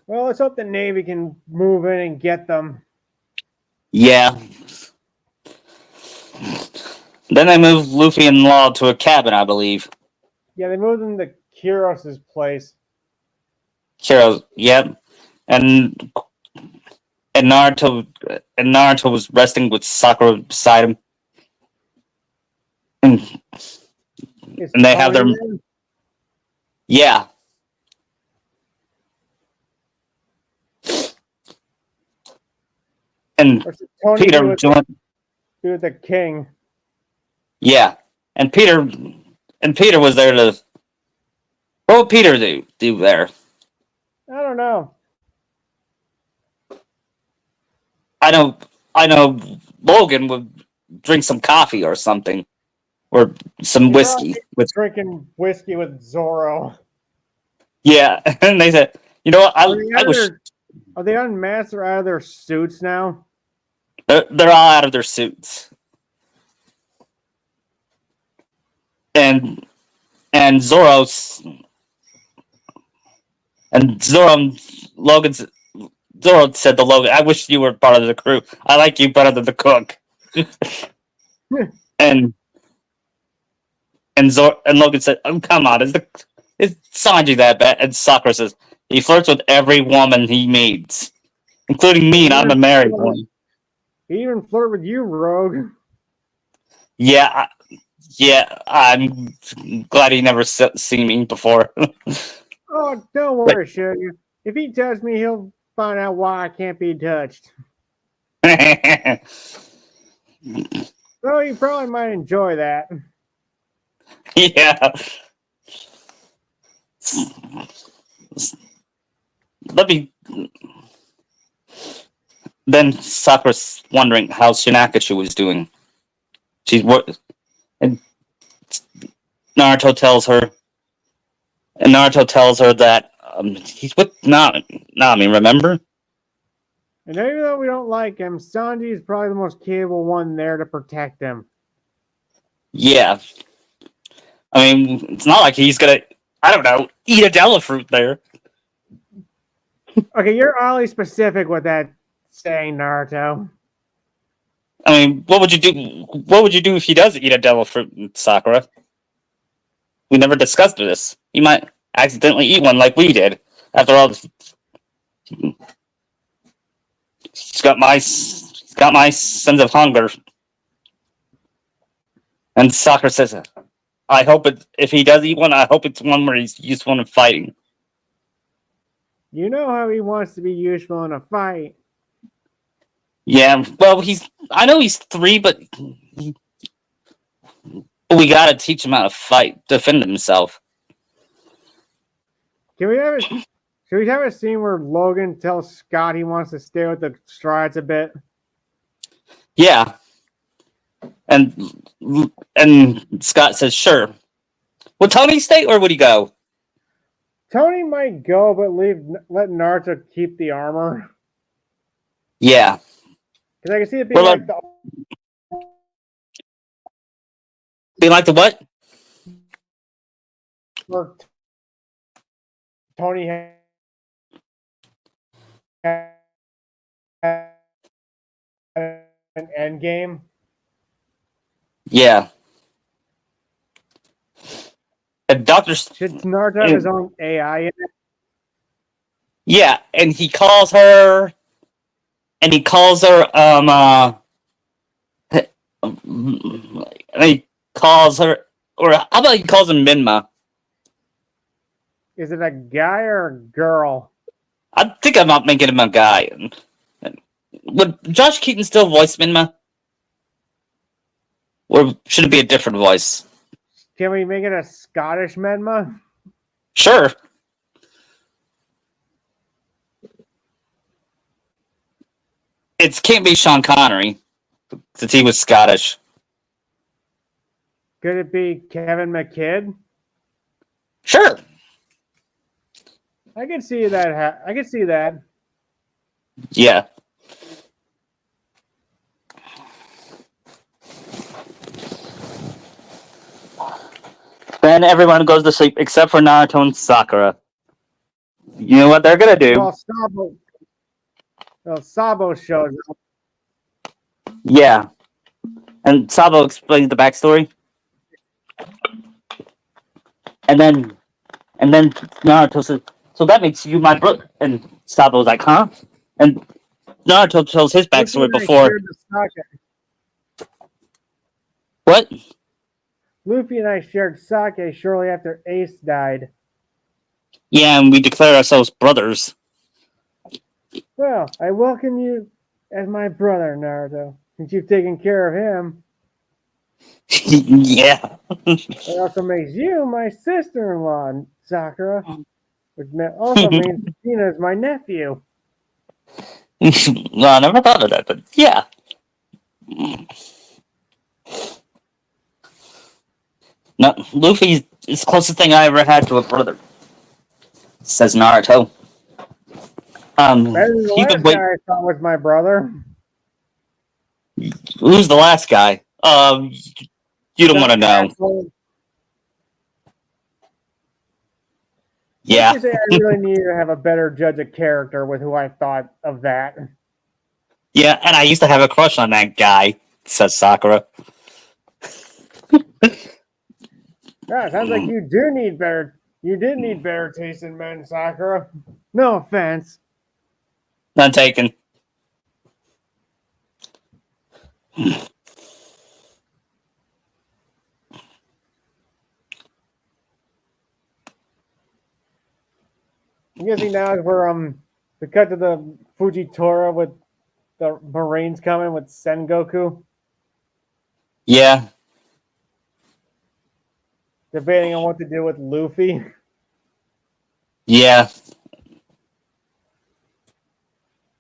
Well, let's hope the Navy can move in and get them. Yeah. Then they moved Luffy and Law to a cabin, I believe. Yeah, they moved them to Kiros's place. Hero, yep. And and Naruto was resting with Sakura beside him, and, Is and they have Tony their there? yeah. And Or should Tony Peter joined. be with the king? Yeah, and Peter was there to. What would Peter do there? I don't know. I know I know Logan would drink some coffee or something or some He probably whiskey with drinking whiskey with Zoro. yeah. And they said, you know what? Are they I out of wish their, are they unmasked or out of their suits now? they're all out of their suits and and Zoro's and Logan's Zoro said to Logan, "I wish you were part of the crew. I like you better than the cook." and and Logan said, "Oh, come on, is Sanji that bad?" And Sakura says, "He flirts with every woman he meets, including me, He and I'm a even married flirt, one." he even flirt with you, Rogue. Yeah, yeah. I'm glad he never seen me before. Oh, don't But worry, Sugar. If he touches me, he'll find out why I can't be touched. So he probably might enjoy that. yeah. Let me. Then Sakura's wondering how Shinakachu was doing. She's what, and Naruto tells her, that he's with Nami. Remember? And even though we don't like him, Sanji is probably the most capable one there to protect him. Yeah. I mean, it's not like he's gonna. I don't know. Eat a Della fruit there. Okay, you're oddly specific with that saying, Naruto. I mean, what would you do? What would you do if he does eat a Della fruit, Sakura? We never discussed this. He might accidentally eat one like we did. After all, he's got my sense of hunger. And Sakura says, "I hope it. If he does eat one, I hope it's one where he's useful in fighting." You know how he wants to be useful in a fight. Yeah, well, I know he's 3, but we gotta teach him how to fight, defend himself. Can we have a Should we have a scene where Logan tells Scott he wants to stay with the Strides a bit? Yeah, and and Scott says, "Sure." Would Tony stay or would he go? Tony might go, but let Naruto keep the armor. Yeah. Because I can see it being Well, like the be like the what? where Tony had an end game. Yeah. And Should Naruto have his own AI in it? yeah, and he calls her, and he calls her, or how about he calls him Minma? Is it a guy or a girl? I think I'm not making him a guy. Would Josh Keaton still voice Minma? Or should it be a different voice? Can we make it a Scottish Menma? Sure. It can't be Sean Connery, since he was Scottish. Could it be Kevin McKidd? Sure. I can see that. I can see that. Yeah. Then everyone goes to sleep except for Naruto and Sakura. You know what they're gonna do? Sabo shows up. Yeah. And Sabo explains the backstory. And then Naruto says, So that makes you my brother. And Sabo's like, huh? And Naruto tells his Luffy backstory and I before. shared the sake. What? Luffy and I shared sake shortly after Ace died. Yeah, and we declare ourselves brothers. Well, I welcome you as my brother, Naruto, since you've taken care of him. Yeah. It also makes you my sister-in-law, Sakura, which also means Tina is my nephew. No, I never thought of that, but yeah. No, Luffy is the closest thing I ever had to a brother, says Naruto. Better than the He could last guy wait. I thought was my brother. Who's the last guy? You don't want to Dumb know. asshole. Let's Yeah. just say I really need to have a better judge of character with who I thought of that. Yeah, and I used to have a crush on that guy, says Sakura. Yeah, sounds like you do need better. You did need better taste in men, Sakura. No offense. None taken. I'm guessing now is where we cut to the Fujitora with the Marines coming with Sengoku, Yeah. debating on what to do with Luffy. Yeah.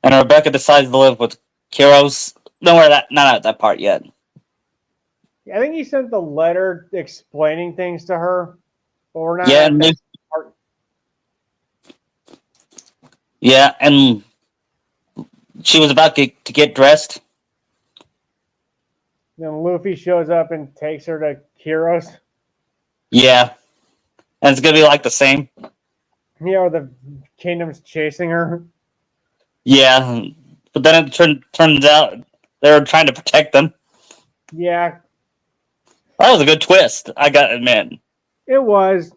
And Rebecca decides to live with Kiros. Don't worry, not at that part yet. I think he sent the letter explaining things to her, but we're not Yeah, at that part. yeah, and she was about to get dressed. Then Luffy shows up and takes her to Kiros. Yeah, and it's gonna be like the same. The kingdom's chasing her. Yeah, but then it turns out they were trying to protect them. Yeah, That was a good twist. I gotta admit. it was.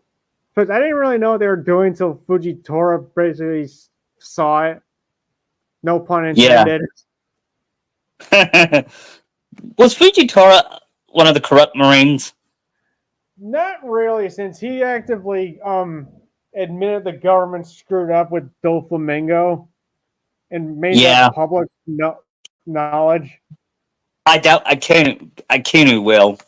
Because I didn't really know what they were doing until Fujitora basically saw it. No pun Yeah. intended. Was Fujitora one of the corrupt Marines? Not really, since he actively admitted the government screwed up with Doflamingo and made Yeah, that public knowledge. I doubt Akainu will.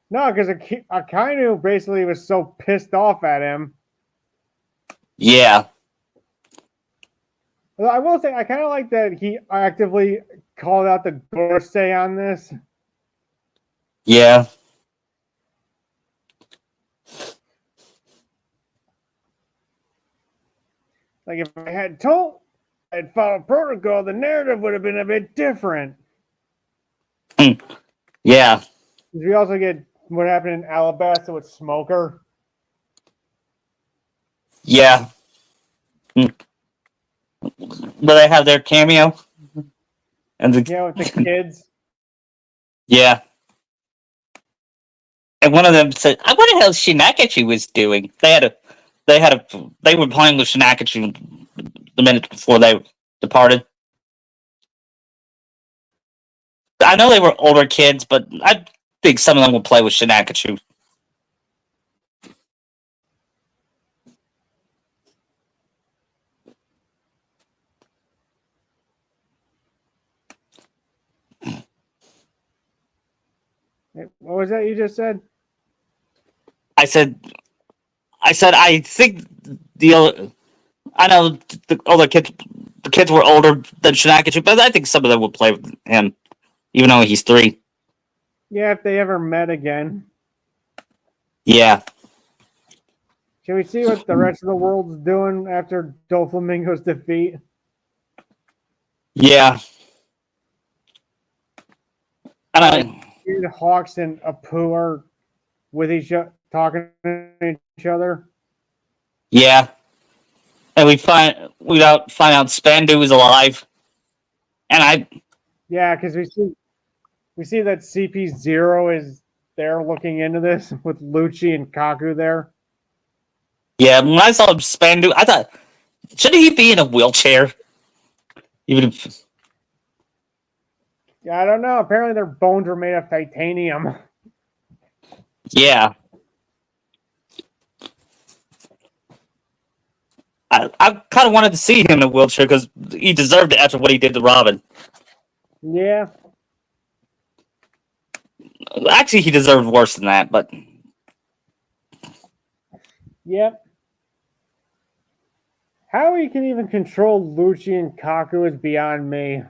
No, because Akainu basically was so pissed off at him. Yeah, I will say, I kind of like that he actively called out the Gorosei on this. yeah, Like, if I had told, I'd followed protocol, the narrative would have been a bit different. yeah, We also get what happened in Alabasta with Smoker. yeah. Will they have their cameo? And With the kids. yeah. And one of them said, "I wonder how Shinakachi was doing." They were playing with Shinakachi the minute before they departed. I know they were older kids, but I think some of them will play with Shinakachi. What was that you just said? I said, I think I know the kids were older than Shinakachi, but I think some of them will play with him, even though he's 3. Yeah, if they ever met again. Yeah, Can we see what the rest of the world's doing after Doflamingo's defeat? yeah. And Like, I, Hawks and Apu are with talking to each other. yeah, and find out Spandu is alive, and I Yeah, because we see that CP0 is there looking into this with Lucci and Kaku there. Yeah, when I saw him span, I thought, shouldn't he be in a wheelchair? Even if, Yeah, I don't know. Apparently, their bones were made of titanium. yeah, I kind of wanted to see him in a wheelchair because he deserved it after what he did to Robin. Yeah. Actually, he deserved worse than that, but Yep. How he can even control Lucci and Kaku is beyond me.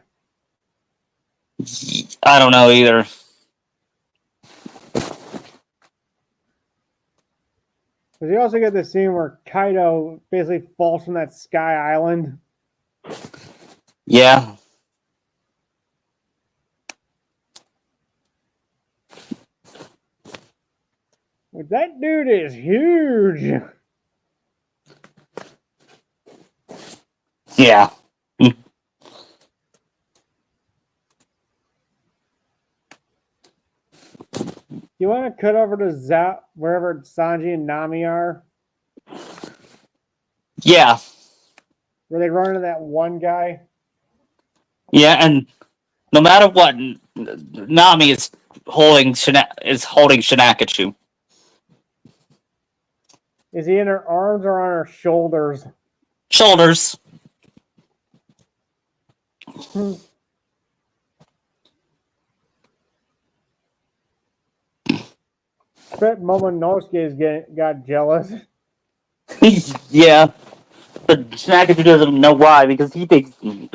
I don't know either. Because you also get the scene where Kaido basically falls from that sky island. Yeah, That dude is huge. yeah. You want to cut over to wherever Sanji and Nami are, Yeah, where they run into that one guy? yeah, and no matter what, Nami is holding Shinakachu. Is he in her arms or on her shoulders? Shoulders. Hmm. Bet Momonosuke got jealous. Yeah, but Shinakachu doesn't know why because he doesn't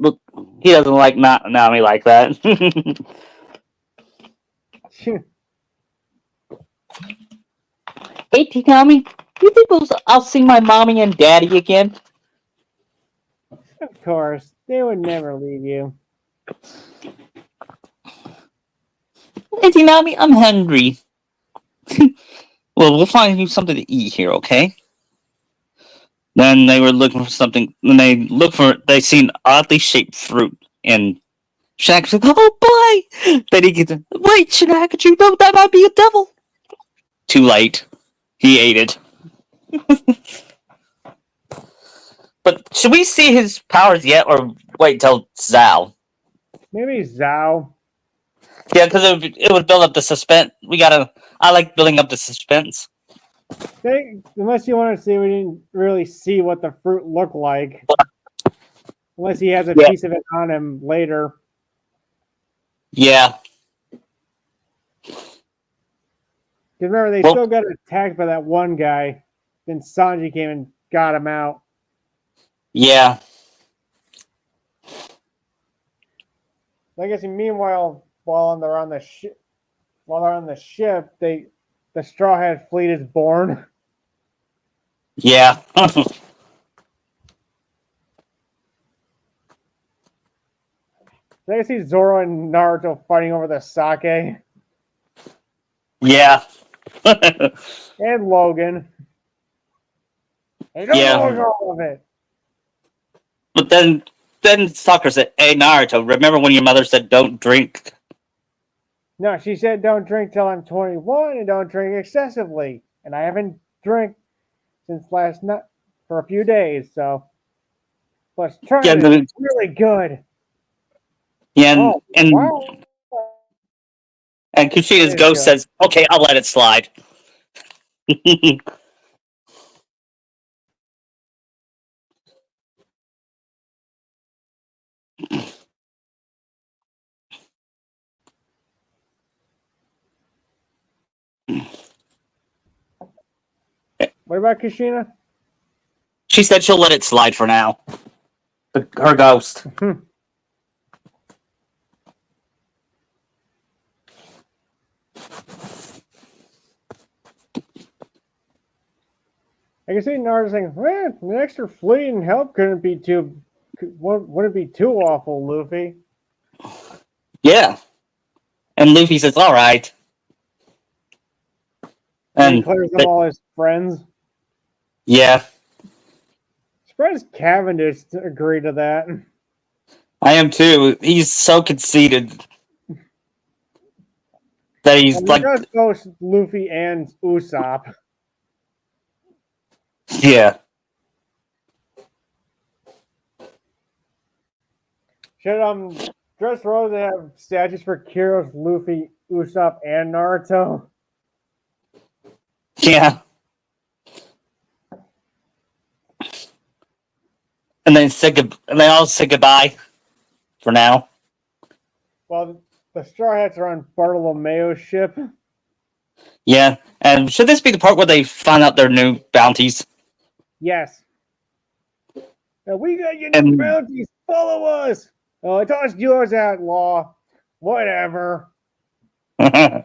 look he doesn't like Nami like that. Hey, Nami, you think I'll see my mommy and daddy again? Of course, they would never leave you. Hey, Nami, I'm hungry. Well, we'll find you something to eat here, okay? Then they were looking for something. When they look for it, they see an oddly shaped fruit. And Shinakachu's like, oh boy! Then he gets, wait, Shinakachu, no, that might be a devil. Too late. He ate it. But should we see his powers yet, or wait till Zao? Maybe Zhao. Yeah, because it would build up the suspense. I like building up the suspense. Unless you want to see, we didn't really see what the fruit looked like. Unless he has a Yeah. piece of it on him later. Yeah. Because remember, they Well, still got attacked by that one guy. Then Sanji came and got him out. yeah. I guess meanwhile, while they're on the ship, the Straw Hat Fleet is born. Yeah. Did I see Zoro and Naruto fighting over the sake? Yeah. And Logan. They don't Yeah. know all of it. But then Sakura said, hey, Naruto, remember when your mother said don't drink? No, she said don't drink till I'm 21 and don't drink excessively. And I haven't drank since last night for a few days, so let's try Yeah, it. It's really good. yeah, Oh, and wow. Kushina's It is ghost good. says, okay, I'll let it slide. What about Kushina? She said she'll let it slide for now. Her ghost. I can see Naruto saying, well, an extra fleet and help wouldn't be too awful, Luffy. Yeah. And Luffy says, all right. And he And declares them all his friends. yeah, Surprised Cavendish agreed to that. I am too. He's so conceited that he's And he like, does both Luffy and Usopp. Yeah. Should Dressrosa have statues for Kiros, Luffy, Usopp, and Naruto? Yeah. And then and they all say goodbye for now. Well, the Straw Hats are on Bartolomeo's ship. Yeah. And should this be the part where they find out their new bounties? Yes. Now, we got your new And bounties. Follow us. Oh, I tossed yours outlaw. Whatever. yeah,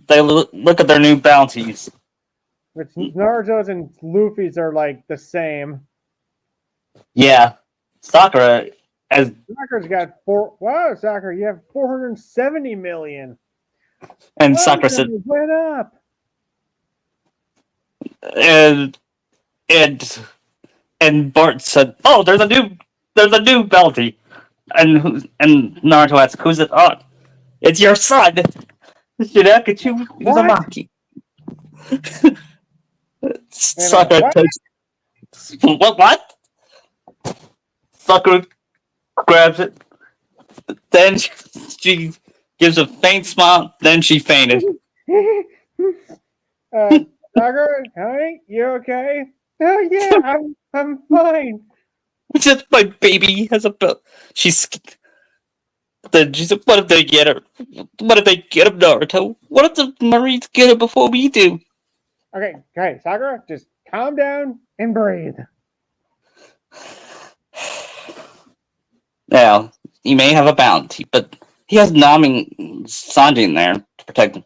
they look at their new bounties. Which Naruto's and Luffy's are like the same. Yeah. Sakura as Sakura's got four. Wow, Sakura, you have 470 million. and Wow, Sakura said it went up. and and and Bart said, "Oh, there's a new bounty." And Naruto asked, "Who's it on?" It's your son, Shinakachu What? Uzumaki. Wait a minute. Sakura What? takes what? Sakura grabs it. Then she gives a faint smile. Then she fainted. Sakura, honey, you okay? Oh yeah, I'm fine. Just my baby has a belt. Then she said, "What if they get her? What if they get him, Naruto? What if the Marines get him before we do?" Okay, Sakura, just calm down and breathe. Now, he may have a bounty, but he has Nami and Sanji in there to protect him.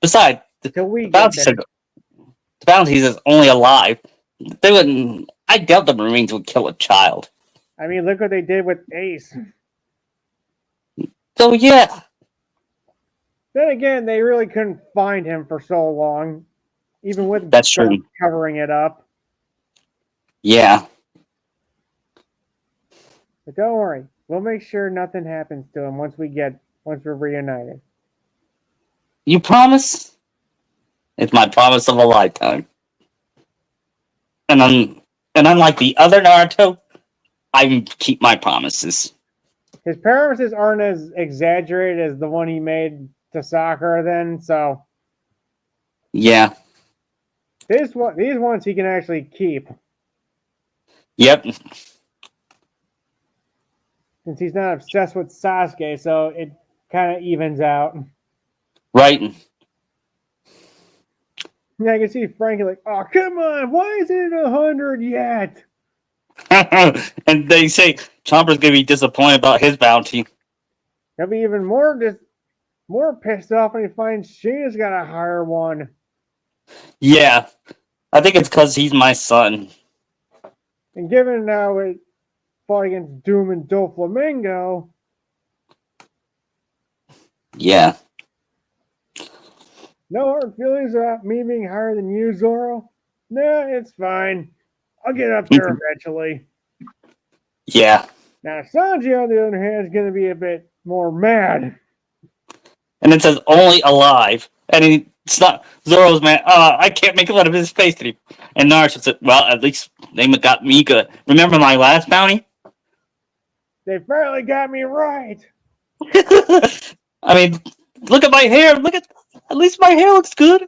Besides, Till we the get bounty there. said the bounty is only alive. They wouldn't. I doubt the Marines would kill a child. I mean, look what they did with Ace. So yeah, Then again, they really couldn't find him for so long, even with that's stuff true. covering it up. Yeah, But don't worry, we'll make sure nothing happens to him once we're reunited. you promise? It's my promise of a lifetime. And unlike the other Naruto, I keep my promises. His promises aren't as exaggerated as the one he made to Sakura then, so Yeah. these ones he can actually keep Yep. since he's not obsessed with Sasuke, so it kind of evens out. Right. Yeah, I can see Frankie like, oh come on, why isn't it 100 yet? And they say Chomper's gonna be disappointed about his bounty. He'll be even more pissed off when he finds Sheena's got a higher one. Yeah. I think it's because he's my son. And given now it fought against Doom and Doflamingo, Yeah. no hard feelings about me being higher than you, Zoro? Nah, it's fine. I'll get up there eventually. Yeah. Now, Sanji, on the other hand, is going to be a bit more mad. And it says only alive. And it's not Zoro's man. I can't make fun of his face anymore. And Naruto said, well, at least they got me good. Remember my last bounty? They finally got me right. I mean, look at my hair. At least my hair looks good.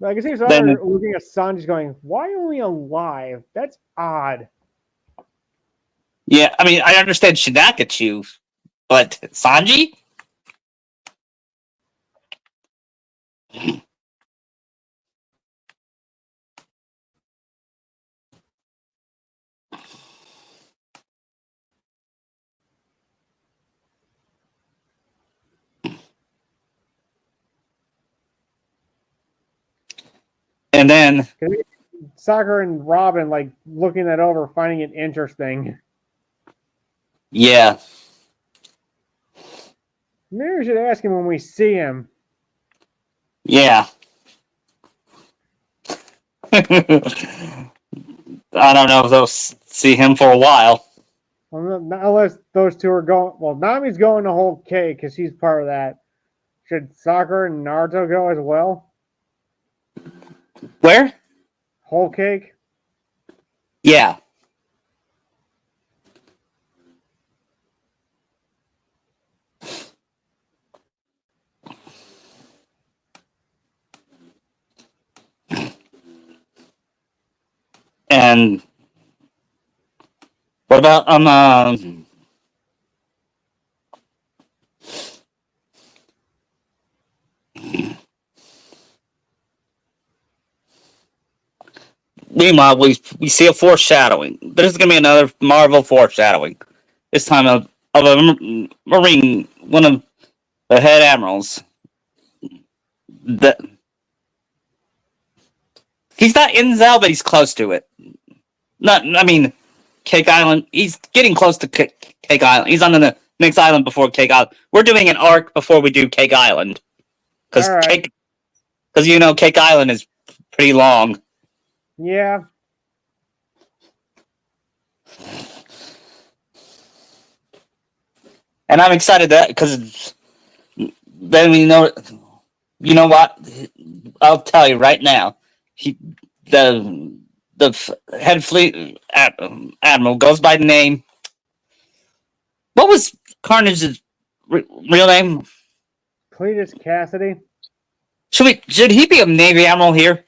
I can see Then Sakura looking at Sanji going, why only alive? That's odd. yeah, I mean, I understand Shinakachu, but Sanji? And then Sakura and Robin like looking that over, finding it interesting. yeah. Maybe we should ask him when we see him. Yeah. I don't know if they'll see him for a while. Well, unless those two are going. Well, Nami's going to whole K because he's part of that. Should Sakura and Naruto go as well? Where? Whole cake. Yeah. And what about meanwhile, we see a foreshadowing. There's gonna be another Marvel foreshadowing. This time of a Marine, one of the head admirals. That he's not in Zal, but he's close to it. Not, I mean, Cake Island. He's getting close to Cake Island. He's on the next island before Cake Island. We're doing an arc before we do Cake Island All right. because Cake Island is pretty long. Yeah. And I'm excited that because then we know. You know what? I'll tell you right now. He the head fleet admiral goes by the name. What was Carnage's real name? Cletus Cassidy. Should he be a Navy admiral here?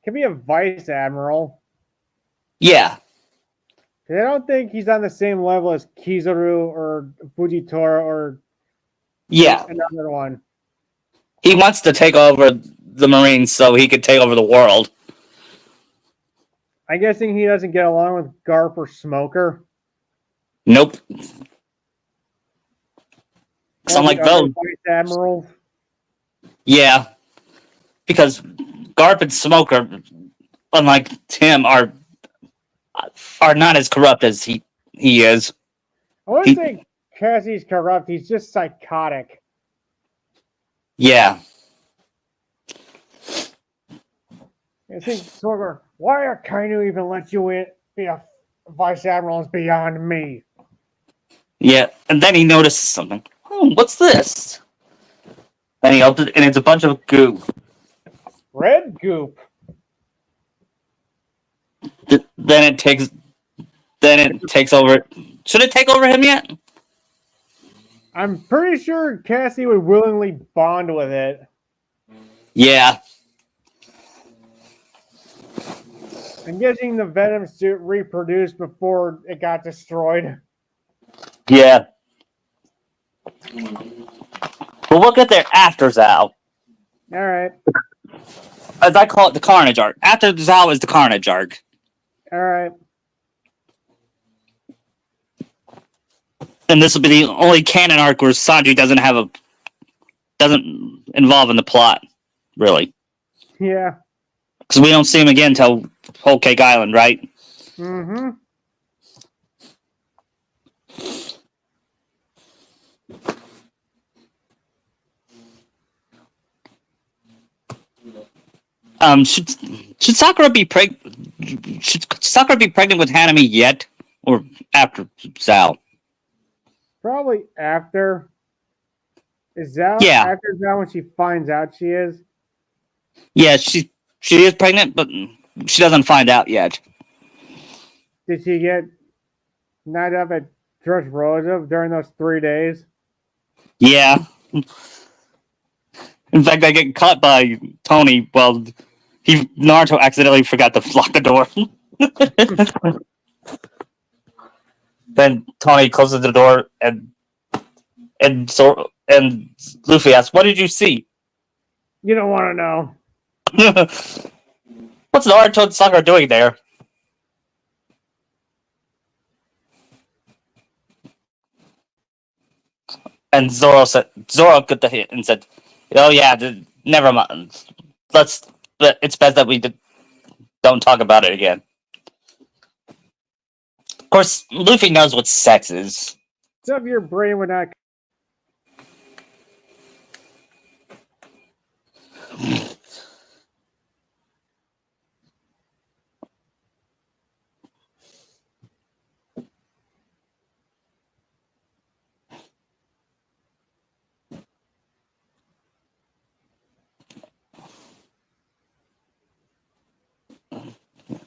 Could be a vice admiral. Yeah. I don't think he's on the same level as Kizaru or Fujitora or Yeah. another one. He wants to take over the Marines so he could take over the world. I'm guessing he doesn't get along with Garp or Smoker. Nope. Or Unlike the other those. vice admirals. Yeah. Because Garp and Smoker, unlike Tim, are not as corrupt as he is. I wouldn't say Cassie's corrupt. He's just psychotic. Yeah. I think Smoker, why are Kainu even let you in be a vice admiral is beyond me. Yeah. And then he notices something. Oh, what's this? And he opens it, and it's a bunch of goo. Red goop. Then it takes over. Should it take over him yet? I'm pretty sure Cassie would willingly bond with it. Yeah. I'm guessing the Venom suit reproduced before it got destroyed. Yeah. But we'll get there after Zal. All right. As I call it, the Carnage arc. After Zal is the Carnage arc. All right. And this will be the only canon arc where Sanji doesn't involve in the plot, really. Yeah. Because we don't see him again until Whole Cake Island, right? Mm-hmm. Should Sakura be should Sakura be pregnant with Hanami yet, or after Zal? Probably after. Is that Yeah. after that when she finds out she is? Yeah, she is pregnant, but she doesn't find out yet. Did she get night up at Dressrosa during those 3 days? Yeah. In fact, I get caught by Tony. Well, Naruto accidentally forgot to lock the door. Then Tony closes the door, and Luffy asks, "What did you see?" You don't want to know. What's Naruto and Sakura doing there? And Zoro got the hit and said, "Oh yeah, never mind. It's best that we don't talk about it again." Of course, Luffy knows what sex is. Stuff your brain would not.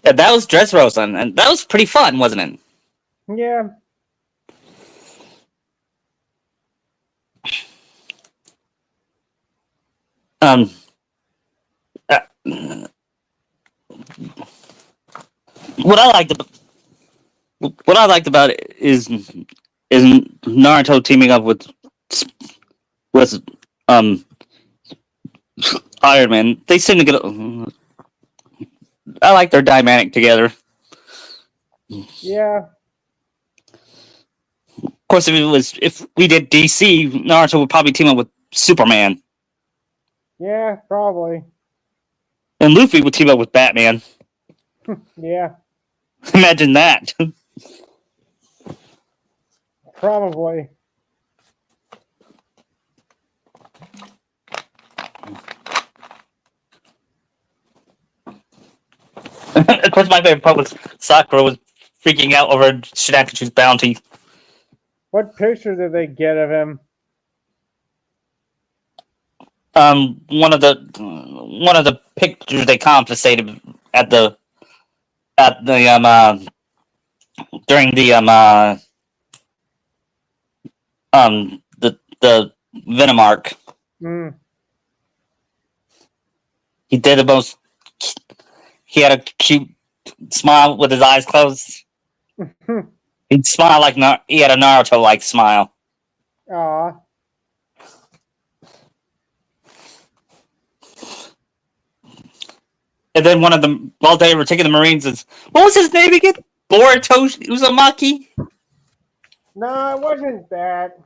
Yeah, that was Dressrosa, and that was pretty fun, wasn't it? Yeah. Um, uh, what I liked about it is Naruto teaming up with um Iron Man. They seem to get. I like their dynamic together. Yeah. Of course, if we did DC, Naruto would probably team up with Superman, Yeah, probably. and Luffy would team up with Batman. Yeah, Imagine that. probably. Of course, my favorite part was Sakura was freaking out over Shinakachu's bounty. What picture did they get of him? One of the pictures they confiscated at the during the Venom arc. Mm. He did the most. He had a cute smile with his eyes closed. He'd smile like he had a Naruto like smile. Aw. And then one of them, while they were taking the Marines, is what was his name again? Boruto Uzumaki. No, it wasn't that.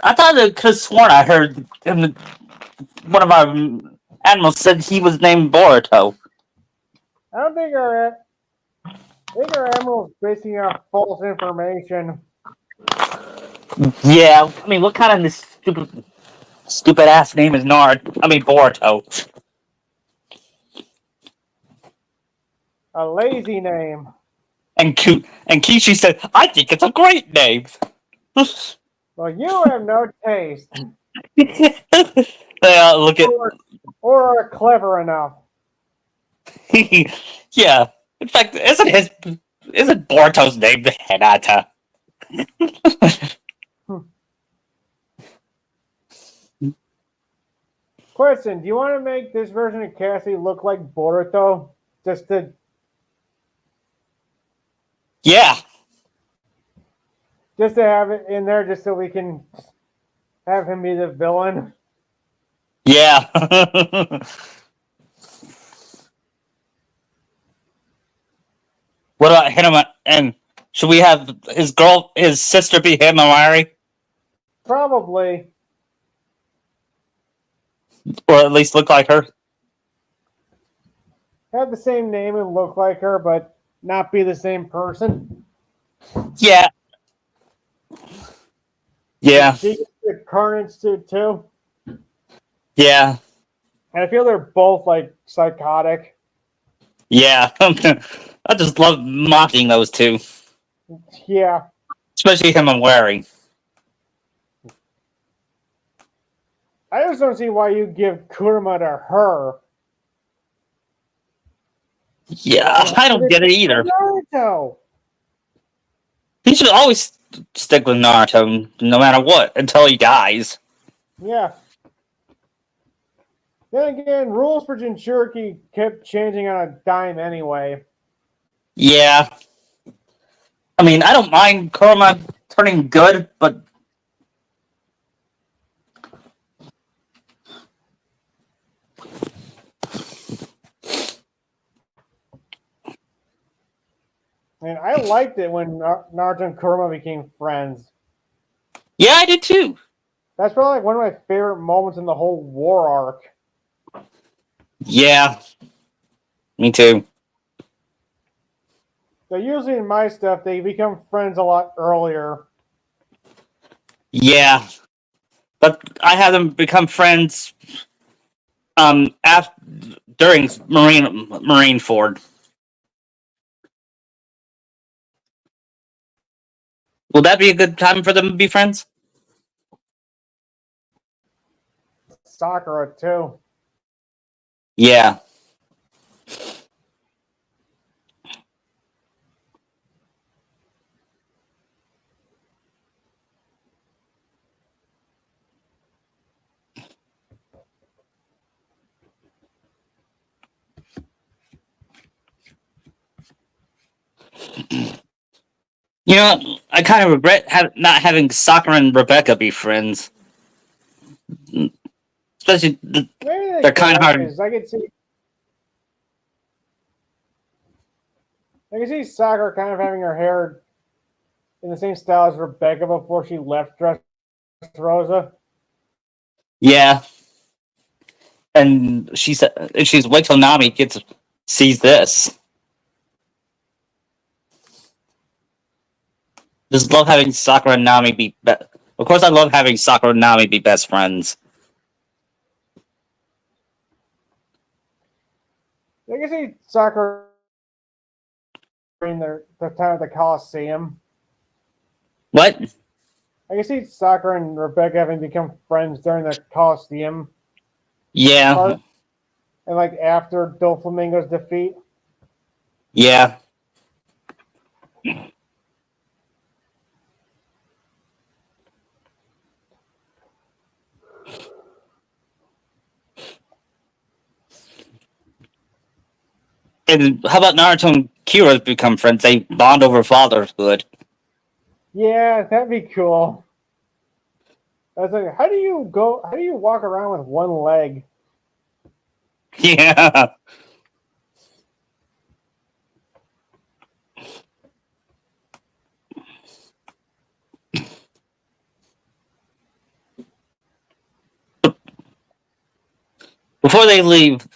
I thought I could have sworn I heard him. One of our animals said he was named Boruto. I don't think our I think our admiral's basing off false information. Yeah, I mean, what kind of stupid ass name is Boruto? A lazy name. And Kishi said, "I think it's a great name." Well, you have no taste. Look at Or are clever enough. yeah. In fact, isn't Boruto's name Hinata? Question, do you want to make this version of Cassie look like Boruto? Just to Yeah, have it in there just so we can have him be the villain? yeah. What about Hinata? And should we have his sister be Himawari? Probably. Or at least look like her? Have the same name and look like her, but not be the same person. Yeah. Yeah. She gets the Carnage suit too. Yeah. And I feel they're both like psychotic. Yeah. I just love mocking those two. Yeah. Especially Himawari. I just don't see why you give Kurama to her. Yeah, I don't get it either. Naruto. He should always stick with Naruto, no matter what, until he dies. Yeah. Then again, rules for Jinchuriki kept changing on a dime anyway. Yeah. I mean, I don't mind Kurama turning good, but I mean, I liked it when Naruto and Kurama became friends. yeah, I did too. That's probably like one of my favorite moments in the whole war arc. Yeah. Me too. So usually in my stuff, they become friends a lot earlier. Yeah. But I had them become friends after during Marineford. Will that be a good time for them to be friends? Sakura too. Yeah. You know, I kind of regret not having Sakura and Rebecca be friends. Especially, Maybe they they're kind of could, hard. because I can see Sakura kind of having her hair in the same style as Rebecca before she left Dressrosa. Yeah, and she's wait till Nami sees this. Just love having Sakura and Nami Of course, I love having Sakura and Nami be best friends. I can see Sakura in the time at the Coliseum. What? I can see Sakura and Rebecca having become friends during the Coliseum Yeah, part, and like after Doflamingo's defeat. yeah. And how about Naruto and Kira become friends? They bond over fatherhood. Yeah, that'd be cool. I was like, how do you go? How do you walk around with one leg? Yeah. Before they leave,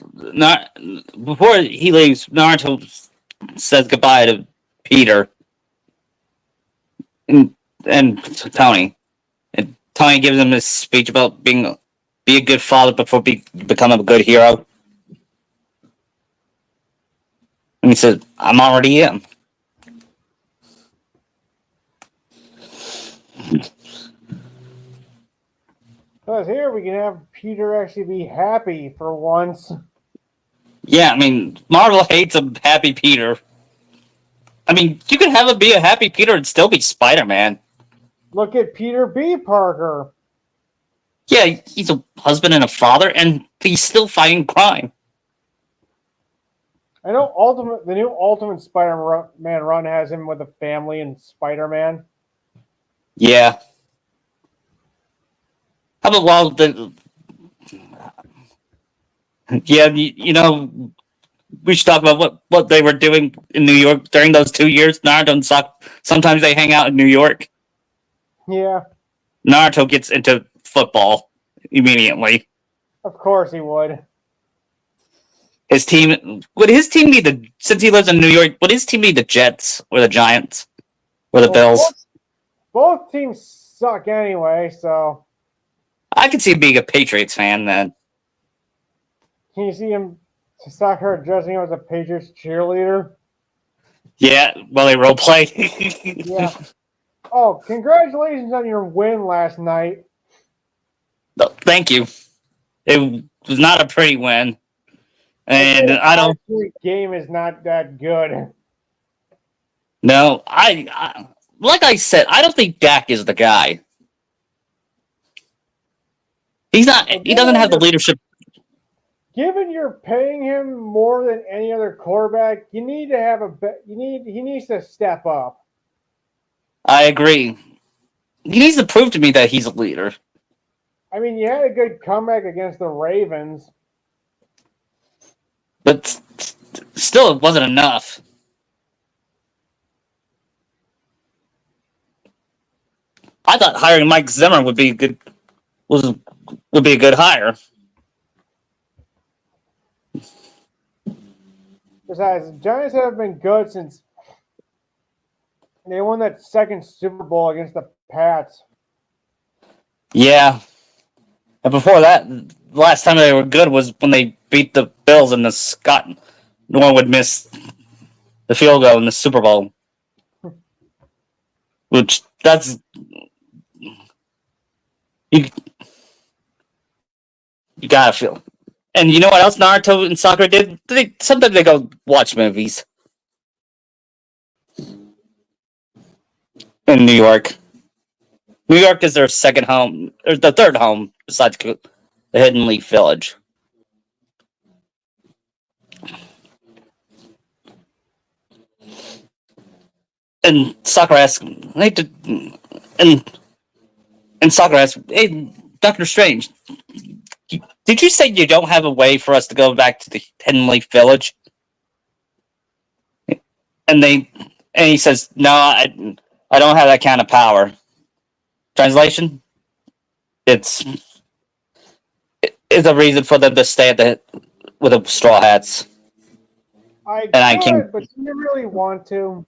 before he leaves, Naruto says goodbye to Peter and, and Tony. And Tony gives him this speech about be a good father before become a good hero. And he says, "I'm already am." Because here we can have Peter actually be happy for once. Yeah, I mean, Marvel hates a happy Peter. I mean, you could have him be a happy Peter and still be Spider-Man. Look at Peter B. Parker. Yeah, he's a husband and a father, and he's still fighting crime. I know the new Ultimate Spider-Man run has him with a family and Spider-Man. Yeah. How about yeah, you know, we should talk about what they were doing in New York during those 2 years. Naruto and sometimes they hang out in New York. Yeah, Naruto gets into football immediately. of course he would. His team be since he lives in New York, would his team be the Jets or the Giants or the Well, Bills? both teams suck anyway, so I could see him being a Patriots fan then. can you see him Sakura dressing up as a Patriots cheerleader? Yeah, well they role play. Yeah. Oh, congratulations on your win last night. No, thank you. It was not a pretty win, I'd say and a I don't 5-point game is not that good. know. Like I said, I don't think Dak is the guy. He's not. Well, He doesn't have the leadership. given you're paying him more than any other quarterback, you need to have he needs to step up. I agree. He needs to prove to me that he's a leader. I mean, you had a good comeback against the Ravens. But still, it wasn't enough. I thought hiring Mike Zimmer was would be a good hire. Besides, the Giants have been good since they won that second Super Bowl against the Pats. Yeah, and before that, the last time they were good was when they beat the Bills and the Scott Norwood missed the field goal in the Super Bowl. Which you you gotta feel. And you know what else Naruto and Sakura did? Sometimes they go watch movies in New York. New York is their second home, or the third home besides the Hidden Leaf Village. and Sakura asks, and and Sakura asks, "Hey, Doctor Strange, did you say you don't have a way for us to go back to the Hidden Leaf Village?" And he says, "No, I don't have that kind of power." Translation: It's a reason for them to stay at the with the straw hats, I and I can. could, but do you really want to?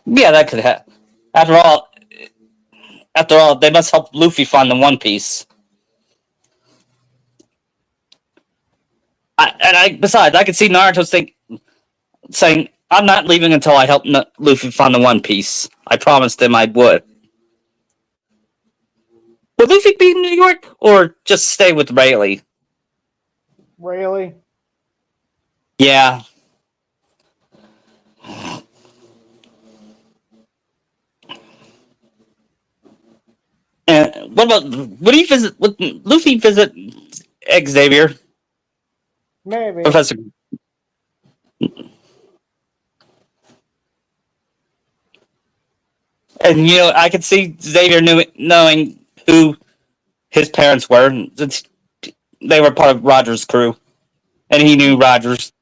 Yeah, that could happen. After all, they must help Luffy find the One Piece. Besides, I could see Naruto saying, "I'm not leaving until I help Luffy find the One Piece. I promised him I would." Would Luffy be in New York or just stay with Rayleigh? Really? Yeah. And what about would Luffy visit Xavier? Maybe. Professor. And I could see Xavier knowing who his parents were. Since they were part of Roger's crew, and he knew Rogers.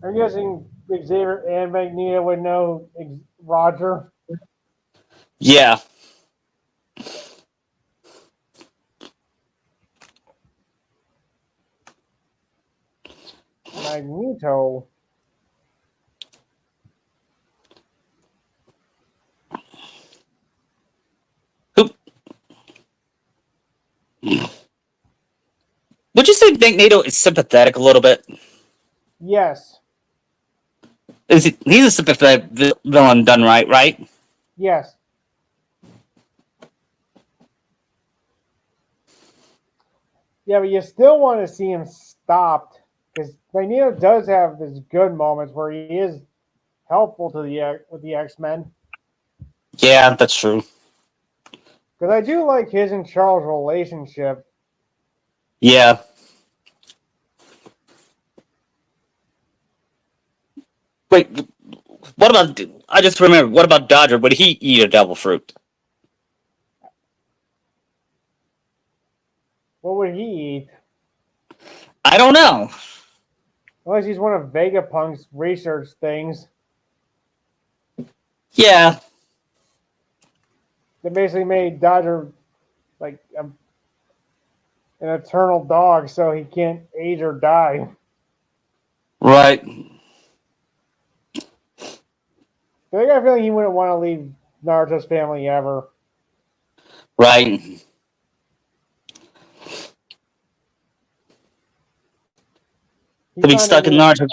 I'm guessing Xavier and Magneto would know Roger. Yeah. Magneto. Who would you say Magneto is sympathetic a little bit? Yes. He's a sympathetic villain done right, right? Yes. Yeah, but you still want to see him stopped because Magneto does have his good moments where he is helpful to the X-Men. Yeah, that's true. Because I do like his and Charles' relationship. Yeah. Wait, what about? I just remember. What about Dodger? Would he eat a devil fruit? What would he eat? I don't know. Unless he's one of Vegapunk's research things Yeah. that basically made Dodger like an eternal dog, so he can't age or die. Right. I got a feeling he wouldn't want to leave Naruto's family ever. Right. He To be kind of stuck in knew. Naruto.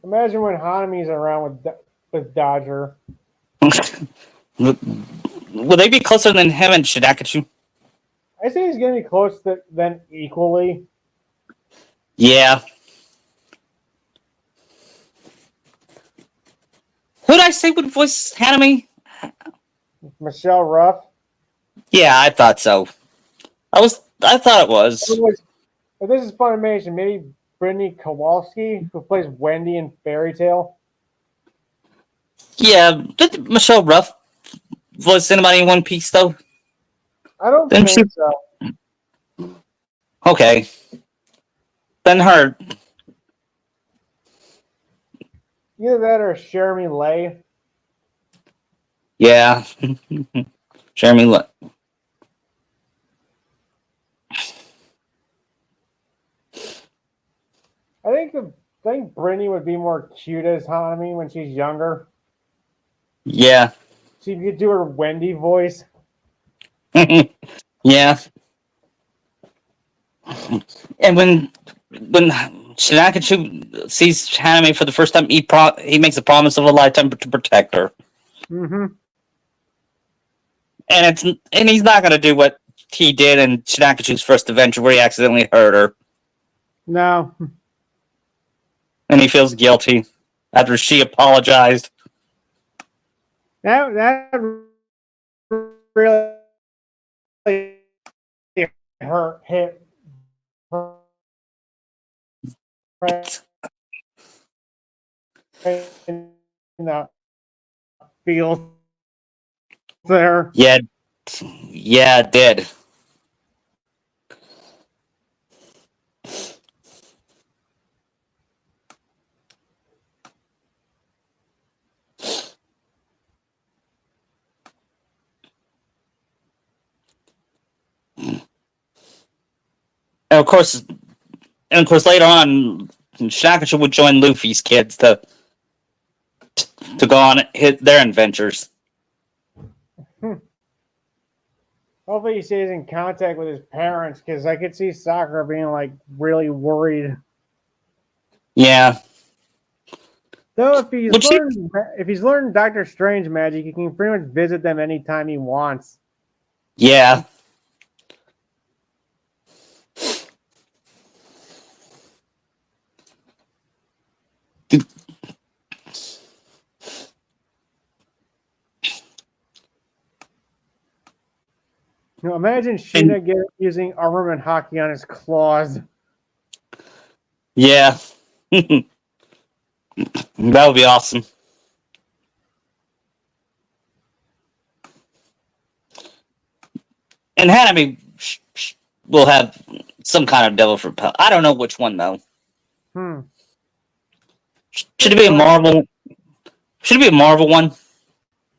Imagine when Hanami's around with Dodger. Would they be closer than him and Shidakachu? I say he's getting close to them equally. Yeah. Who'd I say would voice Hanami? Michelle Ruff. Yeah, I thought so. I thought it was. If this is Funimation, maybe Brittany Kowalski, who plays Wendy in Fairy Tale. Yeah, did Michelle Ruff voice anybody in One Piece though? I don't Didn't she? think so. Okay. Then her. Either that or Jeremy Lay. Yeah. Jeremy. I think Brittany would be more cute as Hanami when she's younger. Yeah. She could do her Wendy voice. Yeah. And when Shinakachu sees Hanami for the first time, he makes a promise of a lifetime to protect her. Mm-hmm. And he's not gonna do what he did in Shinakachu's first adventure where he accidentally hurt her. No. And he feels guilty after she apologized. That really hit right in the field there. Yeah, yeah, it did. And of course, later on, Shakachu would join Luffy's kids to go on hit their adventures. Hopefully, he stays in contact with his parents because I could see Sakura being like really worried. Yeah, Though would she? if he's learned Doctor Strange magic, he can pretty much visit them anytime he wants. Yeah, Imagine and Sheena using armament hockey on his claws. yeah, that would be awesome. And Hanami will have some kind of devil fruit power. I don't know which one though. Hmm. Should it be a Marvel? Should it be a Marvel one?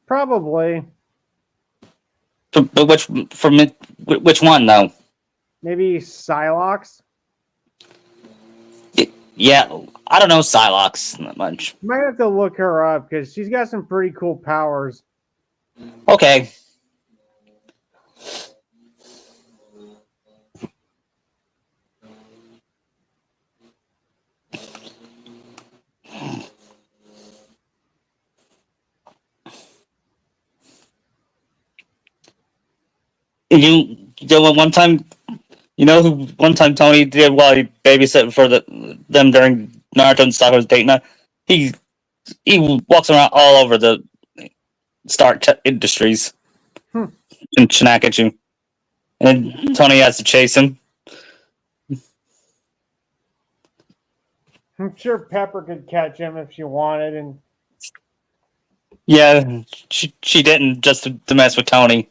Probably. But which one though? Maybe Psylocke. Yeah, I don't know Psylocke that much. Might have to look her up because she's got some pretty cool powers. Okay. One time, who one time Tony did while he babysat for them during Naruto and Sakura's date night? He he walks around all over the Stark Industries Hmm. in Shinakachu, and Tony has to chase him. I'm sure Pepper could catch him if she wanted, and Yeah, she didn't just to mess with Tony.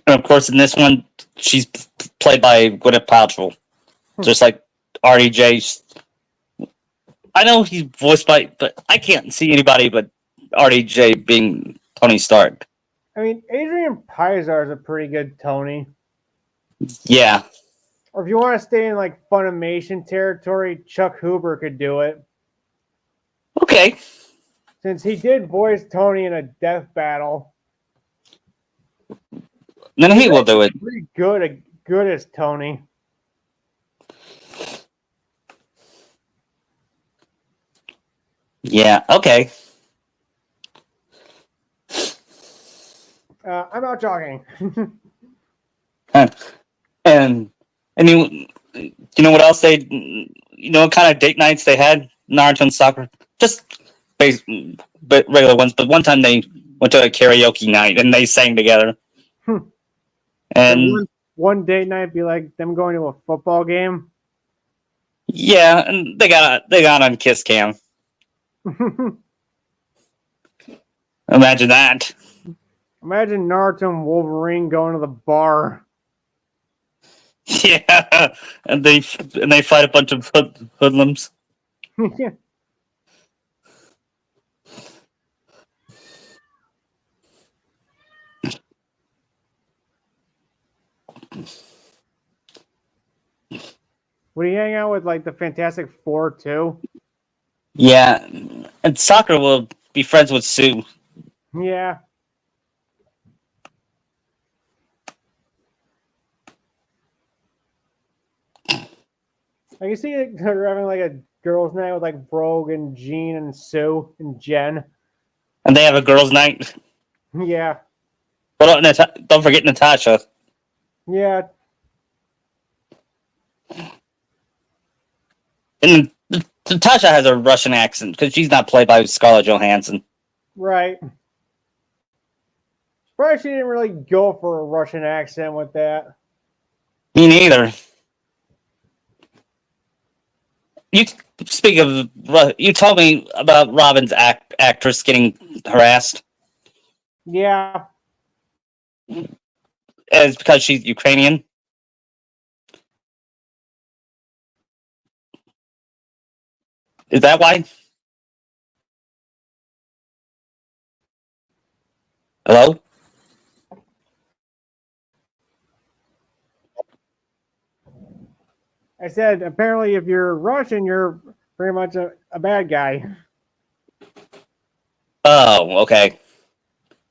And of course, in this one, she's played by Gwyneth Paltrow, just like RDJ. I know he's voiced by, but I can't see anybody but RDJ being Tony Stark. I mean, Adrian Pizar is a pretty good Tony. Yeah. Or if you want to stay in like Funimation territory, Chuck Huber could do it. Okay. Since he did voice Tony in a death battle. Then he will do it. Pretty good as Tony. Yeah. Okay. I'm out jogging. and what else what kind of date nights they had? Naruto and Sakura, just but regular ones. But one time they went to a karaoke night and they sang together. And one date night be like them going to a football game. Yeah, and they got on kiss cam. Imagine that. Imagine Naruto and Wolverine going to the bar. Yeah, and they fight a bunch of hoodlums. Yeah. Would he hang out with like the Fantastic Four too? Yeah, and Sakura will be friends with Sue. Yeah. I can see her having like a girls' night with like Rogue and Jean and Sue and Jen. And they have a girls' night. Yeah. But don't forget Natasha. Yeah. And Natasha has a Russian accent because she's not played by Scarlett Johansson. Right. Probably she didn't really go for a Russian accent with that. Me neither. You speak of you told me about Robin's actress getting harassed. Yeah, It's because she's Ukrainian. Is that why? Hello? I said apparently if you're Russian, you're pretty much a bad guy. Oh, okay.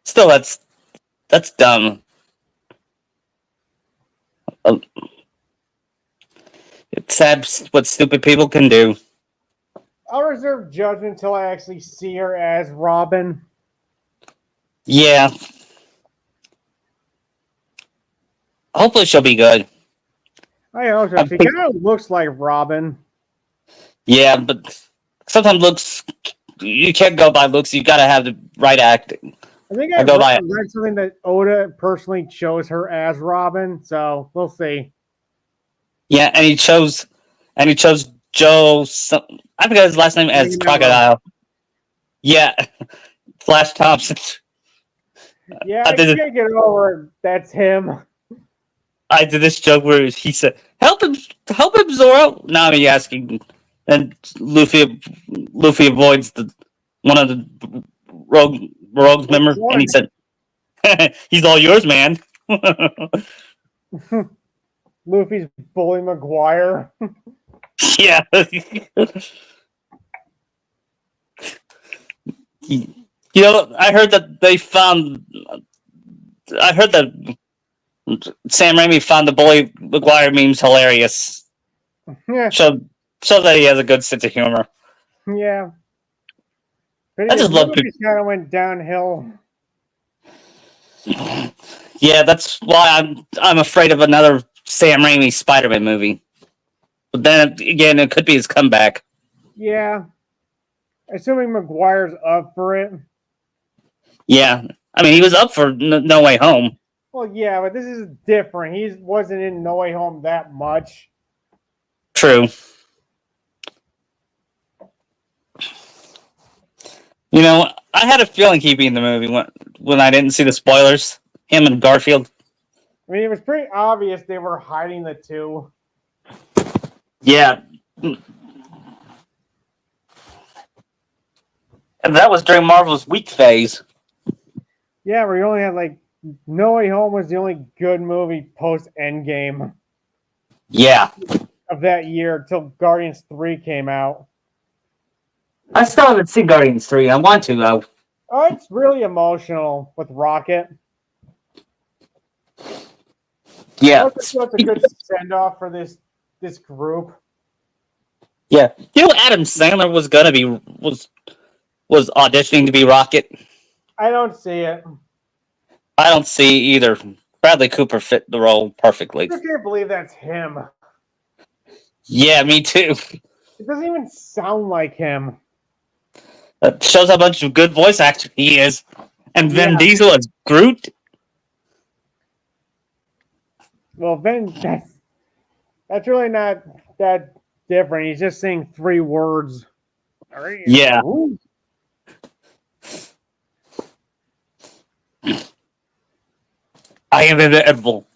Still, that's dumb. Uh, It's sad what stupid people can do. I'll reserve judgment until I actually see her as Robin. Yeah. Hopefully she'll be good. I hope so. I She think, kind of looks like Robin. yeah, but sometimes looks you can't go by looks. You got to have the right acting. I think I I go by read something that Oda personally chose her as Robin, so we'll see. yeah, and he chose Joe. I forgot his last name as Manganiello. Crocodile. Yeah, Flash Thompson. Yeah, I I did can't get over it. That's him. I did this joke where he said, help him, Zoro." Now he's asking, and Luffy avoids the one of the rogues Which member, and he one? said, "He's all yours, man." Luffy's Bully McGuire. Yeah. You know, I heard that they found. I heard that Sam Raimi found the Bully McGuire memes hilarious. Yeah, Show show that he has a good sense of humor. yeah. But I his just love people. movies kind of went downhill. Yeah, that's why I'm afraid of another Sam Raimi Spider-Man movie. But then again, it could be his comeback. Yeah, assuming McGuire's up for it. Yeah, I mean he was up for No Way Home. Well, yeah, but this is different. He wasn't in No Way Home that much. True. You know, I had a feeling he'd be in the movie when I didn't see the spoilers. Him and Garfield. I mean, it was pretty obvious they were hiding the two. Yeah, and that was during Marvel's weak phase. Yeah, we only had like No Way Home was the only good movie post Endgame Yeah, of that year until Guardians 3 came out. I still haven't seen Guardians 3. I want to though. Oh, it's really emotional with Rocket. Yeah, Plus, it's a good send off for this group. yeah. You know, Adam Sandler was auditioning to be Rocket. I don't see it. I don't see either. Bradley Cooper fit the role perfectly. I can't believe that's him. Yeah, me too. It doesn't even sound like him. That shows how much of good voice actor he is. And Vin Yeah. Diesel as Groot. Well, then that's really not that different. He's just saying 3 words. Yeah. Ooh. I am inevitable.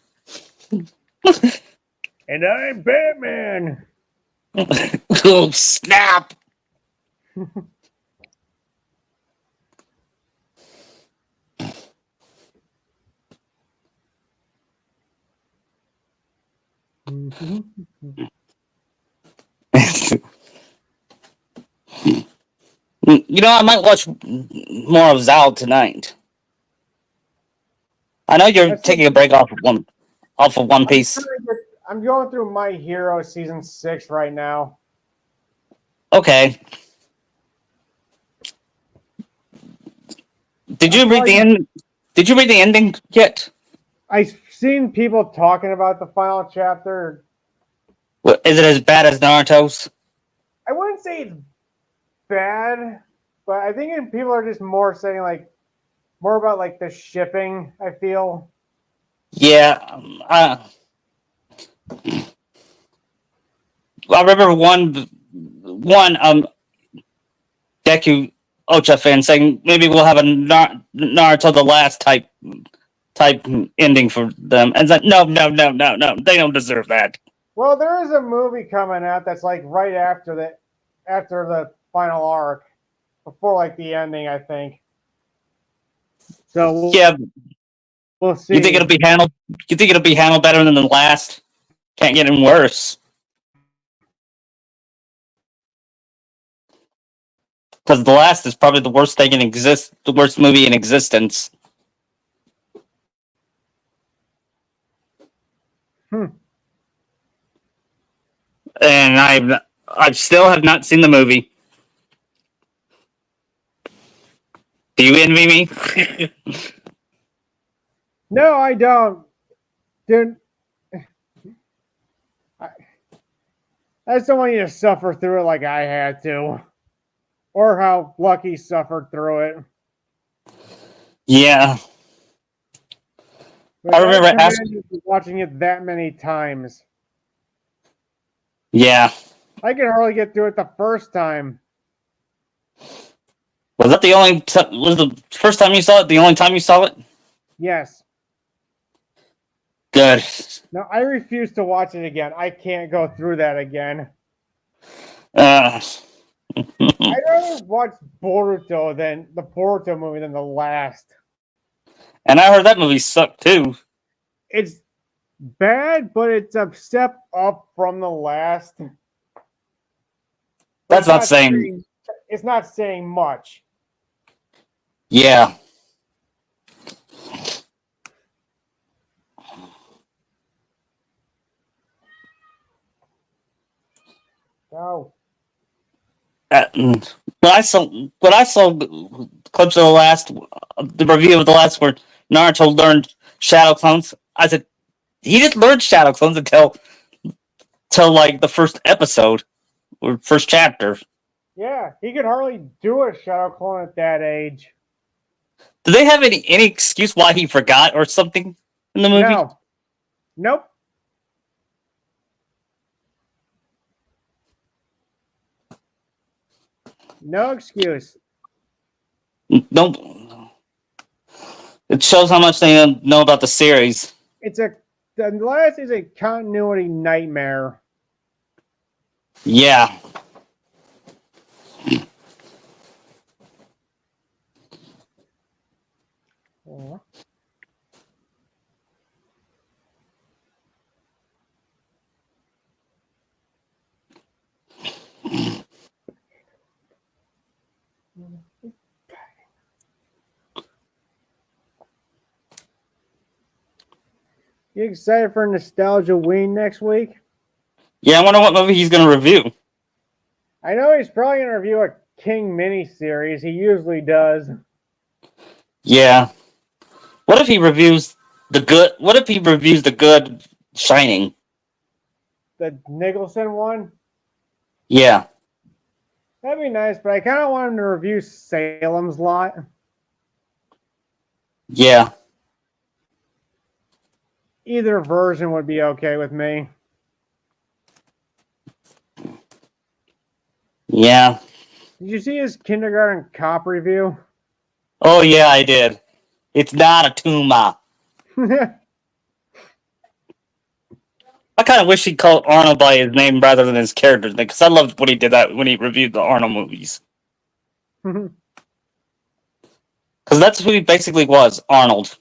And I'm Batman. Oh, snap. You know, I might watch more of Zal tonight. I know you're taking a break off of One Piece. I'm going through My Hero season 6 right now. Okay. Did you read the end? Did you read the ending yet? I've seen people talking about the final chapter. Is it as bad as Naruto's? I wouldn't say it's bad, but I think people are just more saying like More about like the shipping, I feel. Yeah, I remember one Deku Ocha fan saying maybe we'll have a Naruto the Last type ending for them, and it's like no, they don't deserve that. Well, there is a movie coming out that's like right after the final arc, before like the ending, I think. So Yeah, we'll you think see. it'll be handled? You think it'll be handled better than the last? Can't get any worse because the last is probably the worst movie in existence. Hmm. And I still have not seen the movie. Do you envy me? No, I don't, dude. I, I just don't want you to suffer through it like I had to, or how Lucky suffered through it. Yeah, I Which I remember commend asking. you for watching it that many times. Yeah, I can hardly get through it the first time. was that was the first time you saw it? The only time you saw it? Yes. Good. No, I refuse to watch it again. I can't go through that again. Uh, I'd rather watch the Boruto movie than the last. and I heard that movie sucked too. It's bad, but it's a step up from the last. But That's not saying. it's not saying much. Yeah. No. When I saw clips of the review of the last where Naruto learned Shadow Clones, I said he didn't learn Shadow Clones until till like the first episode or first chapter. Yeah, he could hardly do a shadow clone at that age. Do they have any excuse why he forgot or something in the movie? No. Nope. No excuse. Nope. It shows how much they know about the series. The last is a continuity nightmare. Yeah. Yeah. You excited for Nostalgia Ween next week? Yeah, I wonder what movie he's going to review. I know he's probably going to review a King miniseries. He usually does. Yeah. What if he reviews the good? What if he reviews the good Shining? The Nicholson one? Yeah. That'd be nice, but I kind of want him to review Salem's Lot. Yeah. Either version would be okay with me. Yeah. Did you see his Kindergarten Cop review? Oh yeah, I did. It's not a tumor. I kind of wish he'd call Arnold by his name rather than his character's name, because I loved when he did that when he reviewed the Arnold movies. Because that's who he basically was, Arnold.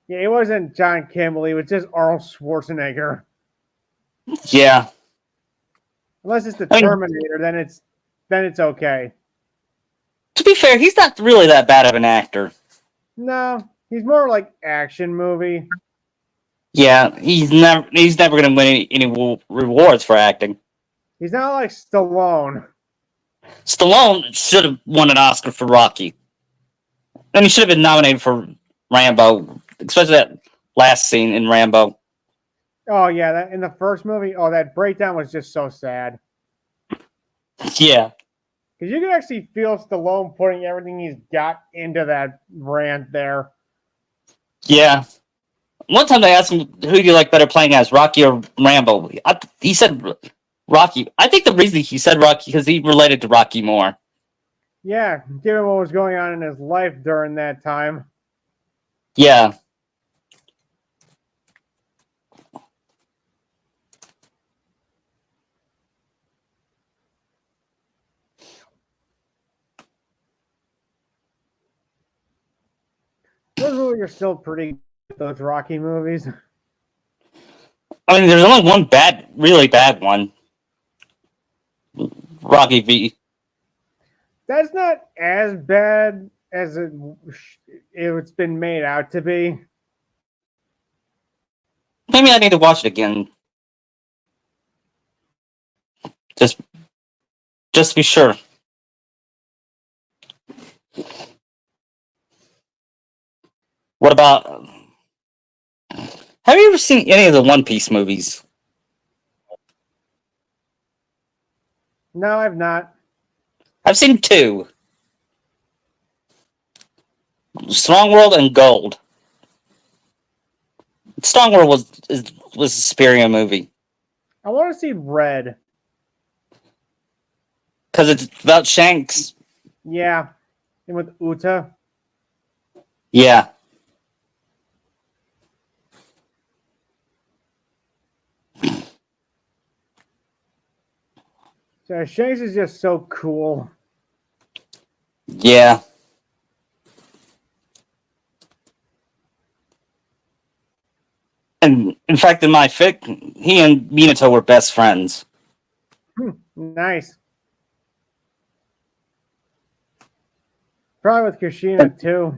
Yeah, he wasn't John Campbell. He was just Arnold Schwarzenegger. Yeah. Unless it's the I mean, Terminator, then it's okay. to be fair, he's not really that bad of an actor. No, he's more like action movie. Yeah, he's never going to win any rewards for acting. He's not like Stallone. Stallone should have won an Oscar for Rocky. And he should have been nominated for Rambo, especially that last scene in Rambo. Oh yeah, that in the first movie. Oh, that breakdown was just so sad. Yeah. Because you can actually feel Stallone putting everything he's got into that rant there. Yeah. One time they asked him, who do you like better playing as, Rocky or Rambo? He said Rocky. I think the reason he said Rocky because he related to Rocky more. Yeah, given what was going on in his life during that time. Yeah. Those movies are still pretty good, those Rocky movies. I mean, there's only one really bad one. Rocky V. That's not as bad as it's been made out to be. Maybe I need to watch it again. Just, just to be sure. What about? Have you ever seen any of the One Piece movies? No, I've not. I've seen two. Strong World and Gold. Strong World was a superior movie I want to see Red. because it's about Shanks. Yeah, and with Uta. Yeah, So Shanks is just so cool. yeah. And in fact, in my fic, he and Minato were best friends. Nice. Probably with Kushina too.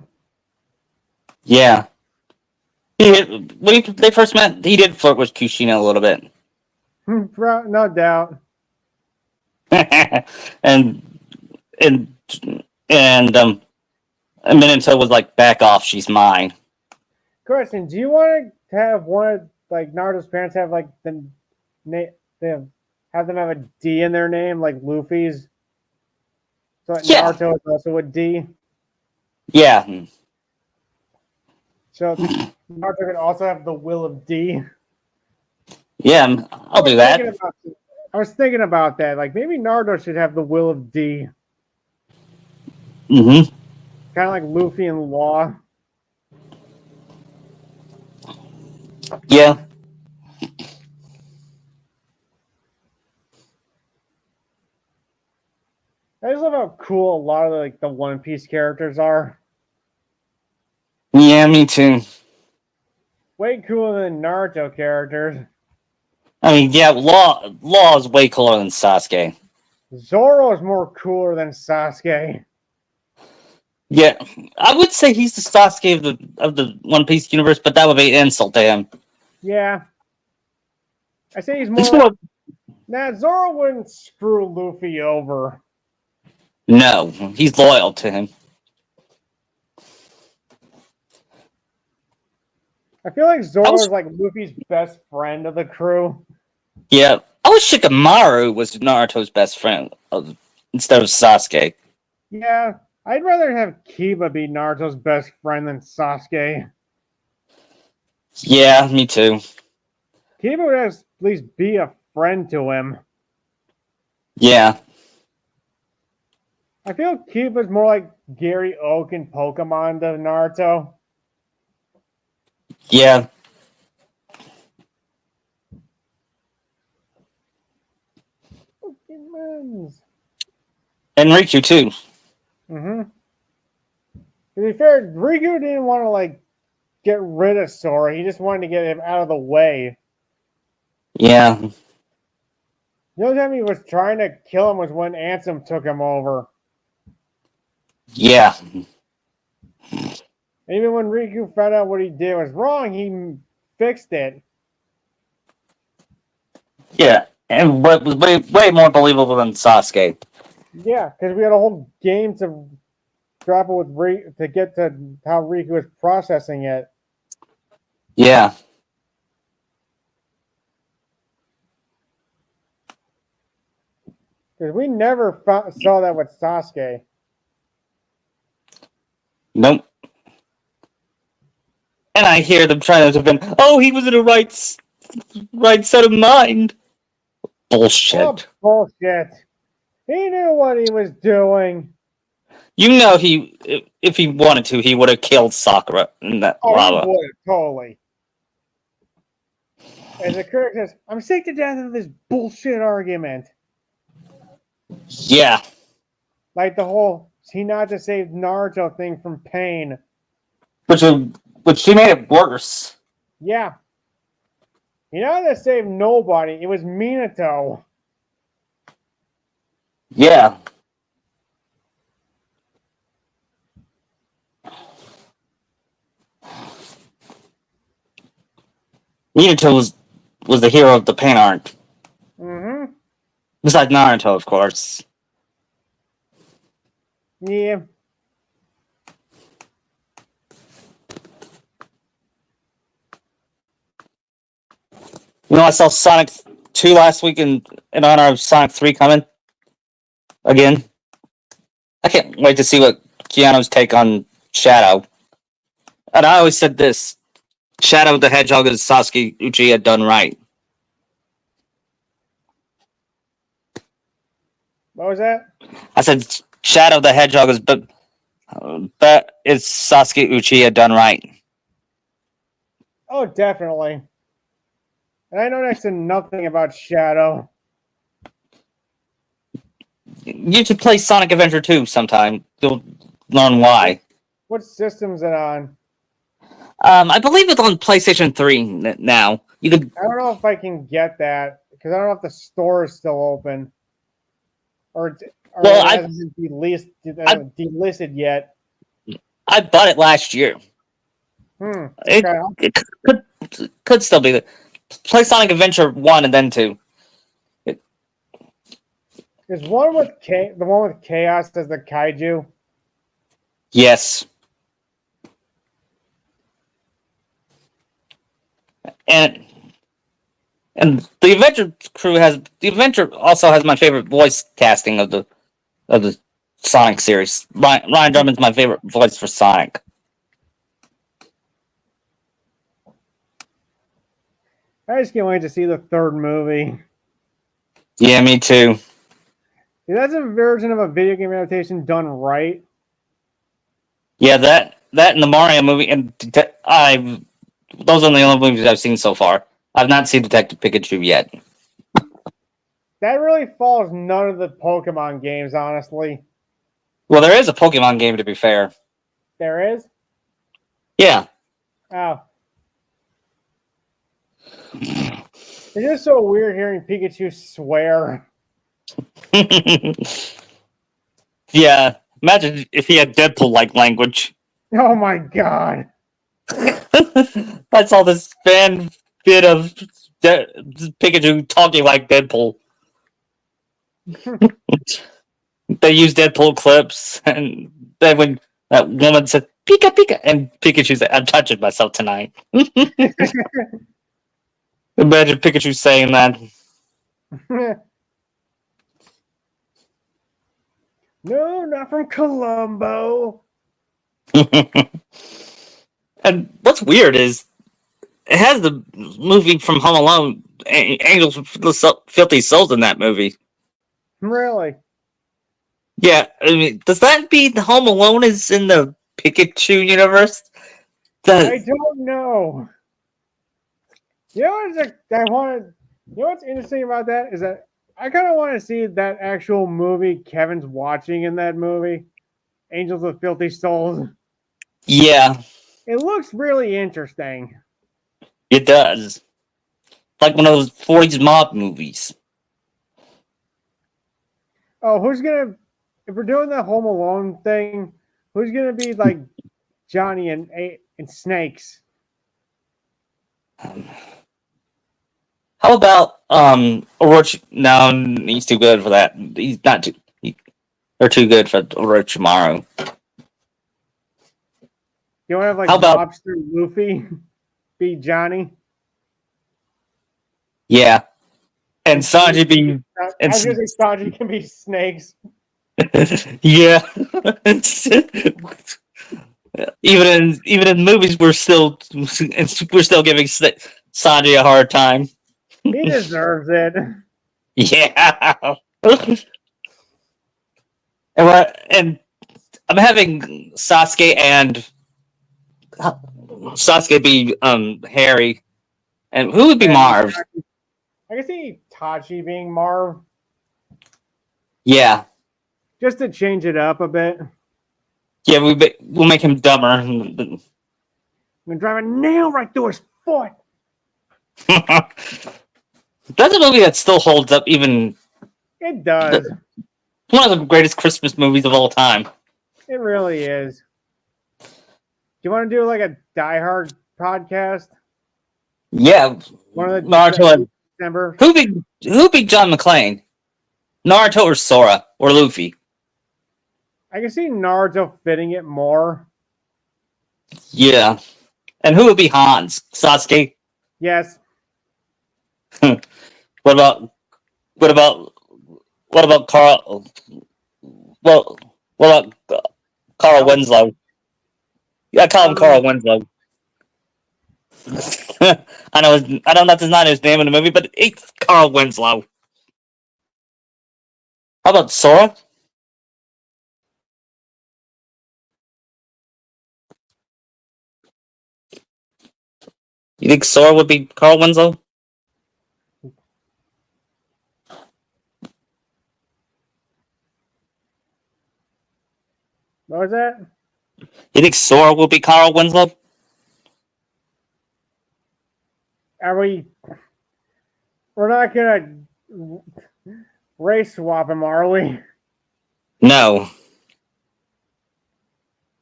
Yeah. They first met, he did flirt with Kushina a little bit. No doubt. and and and Minato was like, "Back off, she's mine." Question: do you want to have one of like Naruto's parents have like the name? Have them have a D in their name, like Luffy's. So like Yeah, Naruto is also a D. yeah, So Naruto could also have the will of D. yeah. I'll do that. I was thinking about that. Like maybe Naruto should have the will of D, Mm-hmm. kind of like Luffy and Law. Yeah, I just love how cool a lot of like the One Piece characters are. yeah. Me too. Way cooler than Naruto characters. I mean, yeah. Law is way cooler than Sasuke. Zoro is more cooler than Sasuke. Yeah, I would say he's the Sasuke of the One Piece universe, but that would be an insult to him. Yeah, I say he's He's more. more. Nah, Zoro wouldn't screw Luffy over. No, he's loyal to him. I feel like I Zoro was, is like Luffy's best friend of the crew. yeah, I wish Shikamaru was Naruto's best friend instead of Sasuke. Yeah, I'd rather have Kiba be Naruto's best friend than Sasuke. Yeah, me too. Kiba would at least be a friend to him. Yeah, I feel Kiba's more like Gary Oak in Pokemon to Naruto. yeah, Pokemons. and Riku too. Mm-hmm. To be fair, Riku didn't want to like get rid of Sora. He just wanted to get him out of the way. Yeah, The only time he was trying to kill him was when Ansem took him over. yeah, And even when Riku found out what he did was wrong, he fixed it. yeah, and what was way more believable than Sasuke. Yeah, because we had a whole game to grapple with to get to how Riku was processing it. Yeah, Because we never saw that with Sasuke. Nope. And I hear them trying to defend. Oh, he was in the right set of mind. Bullshit. Oh, bullshit. He knew what he was doing. You know if he wanted to, he would have killed Sakura in that lava. He would, totally. As the critic says, I'm sick to death of this bullshit argument. Yeah. Like the whole, he not to save Naruto thing from Pain. Which she made it worse. Yeah. He not to save nobody. It was Minato. Yeah. Minato was the hero of the Pain arc. Mm-hmm. Besides Naruto, of course. Yeah. You know, I saw Sonic 2 last week in honor of Sonic 3 coming again. I can't wait to see what Keanu's take on Shadow. And I always said this: Shadow the Hedgehog is Sasuke Uchiha done right. What was that? I said Shadow the Hedgehog is it's Sasuke Uchiha done right. Oh, definitely. And I know next to nothing about Shadow. You should play Sonic Adventure 2 sometime. You'll learn why. What system's it on? I believe it's on PlayStation 3 now. You could. I don't know if I can get that because I don't know if the store is still open or Well, it hasn't been delisted yet. I bought it last year. Okay. It could still be there. Play Sonic Adventure 1 and then 2. Is one with the one with Chaos as the kaiju? Yes. And the Adventure also has my favorite voice casting of the Sonic series. Ryan Drummond's my favorite voice for Sonic. I just can't wait to see the third movie. Yeah, me too. That's a version of a video game adaptation done right. Yeah, that and the Mario movie, and those are the only movies I've seen so far. I've not seen Detective Pikachu yet. That really follows none of the Pokemon games, honestly. Well, there is a Pokemon game, to be fair. There is? Yeah. Oh. It's just so weird hearing Pikachu swear. Yeah. Imagine if he had Deadpool-like language. Oh my god. That's all this fan bit of Pikachu talking like Deadpool. They use Deadpool clips, and then when that woman said "Pika Pika," and Pikachu said, "I'm touching myself tonight." Imagine Pikachu saying that. No, not from Colombo. And what's weird is it has the movie from Home Alone, Angels with Filthy Souls in that movie. Really? Yeah, I mean, does that mean Home Alone is in the Pikachu universe? I don't know. You know what's interesting about that is that I kind of want to see that actual movie Kevin's watching in that movie, Angels with Filthy Souls. Yeah, It looks really interesting. it does. Like one of those 40s mob movies. Oh, if we're doing the Home Alone thing, who's gonna be like Johnny and Snakes? How about Orochi? No, he's too good for that. He's not too. They're too good for Orochimaru. You want to have like How about Lobster Luffy be Johnny? Yeah. and Sanji being I and was gonna say Sanji can be snakes. yeah. Even in movies, we're still giving Sanji a hard time. He deserves it. Yeah. And I'm having Sasuke be Harry, and who would be Yeah, Marv? I can see Tachi being Marv Yeah, just to change it up a bit. yeah, we'll make him dumber. I'm gonna drive a nail right through his foot. That's a movie that still holds up. Even It does. one of the greatest Christmas movies of all time. It really is. Do you want to do like a Die Hard podcast? Yeah, One of the Naruto. December. Who beat John McClane? Naruto or Sora or Luffy? I can see Naruto fitting it more. Yeah, and who would be Hans? Sasuke. Yes. What about what about what about Carl? Well, what about Carl Winslow? Yeah, call him Carl Winslow. I know that's not his name in the movie, but it's Carl Winslow. How about Sora? You think Sora would be Carl Winslow? What was that? You think Sora will be Carl Winslow? Are we? We're not gonna race swap him, are we? No.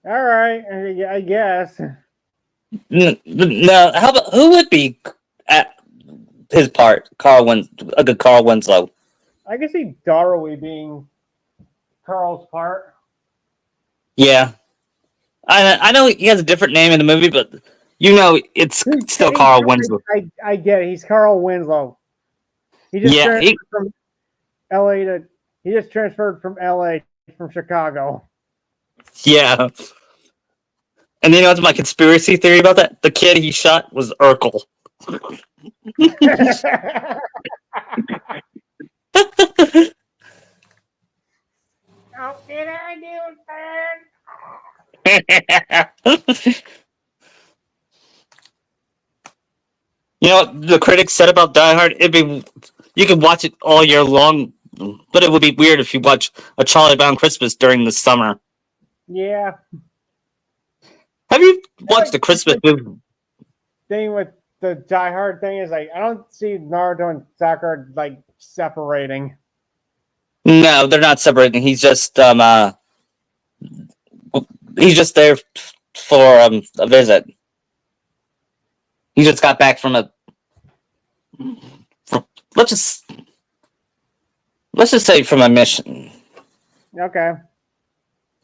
All right, I guess. No. How about who would be at his part? A good Carl Winslow. I can see Darwin being Carl's part. Yeah. I know he has a different name in the movie, but it's still Carl Winslow. I get it. He's Carl Winslow. He just transferred from LA to. He just transferred from LA from Chicago. Yeah. And you know what's my conspiracy theory about that? The kid he shot was Urkel. How did I do that? You know what the critics said about Die Hard? You could watch it all year long, but it would be weird if you watch A Charlie Brown Christmas during the summer. Yeah. Have you watched the Christmas movie? Thing with the Die Hard thing is like I don't see Naruto and Sakura like separating. No, they're not separating. He's just there for a visit. He just got back from let's just say from a mission. Okay.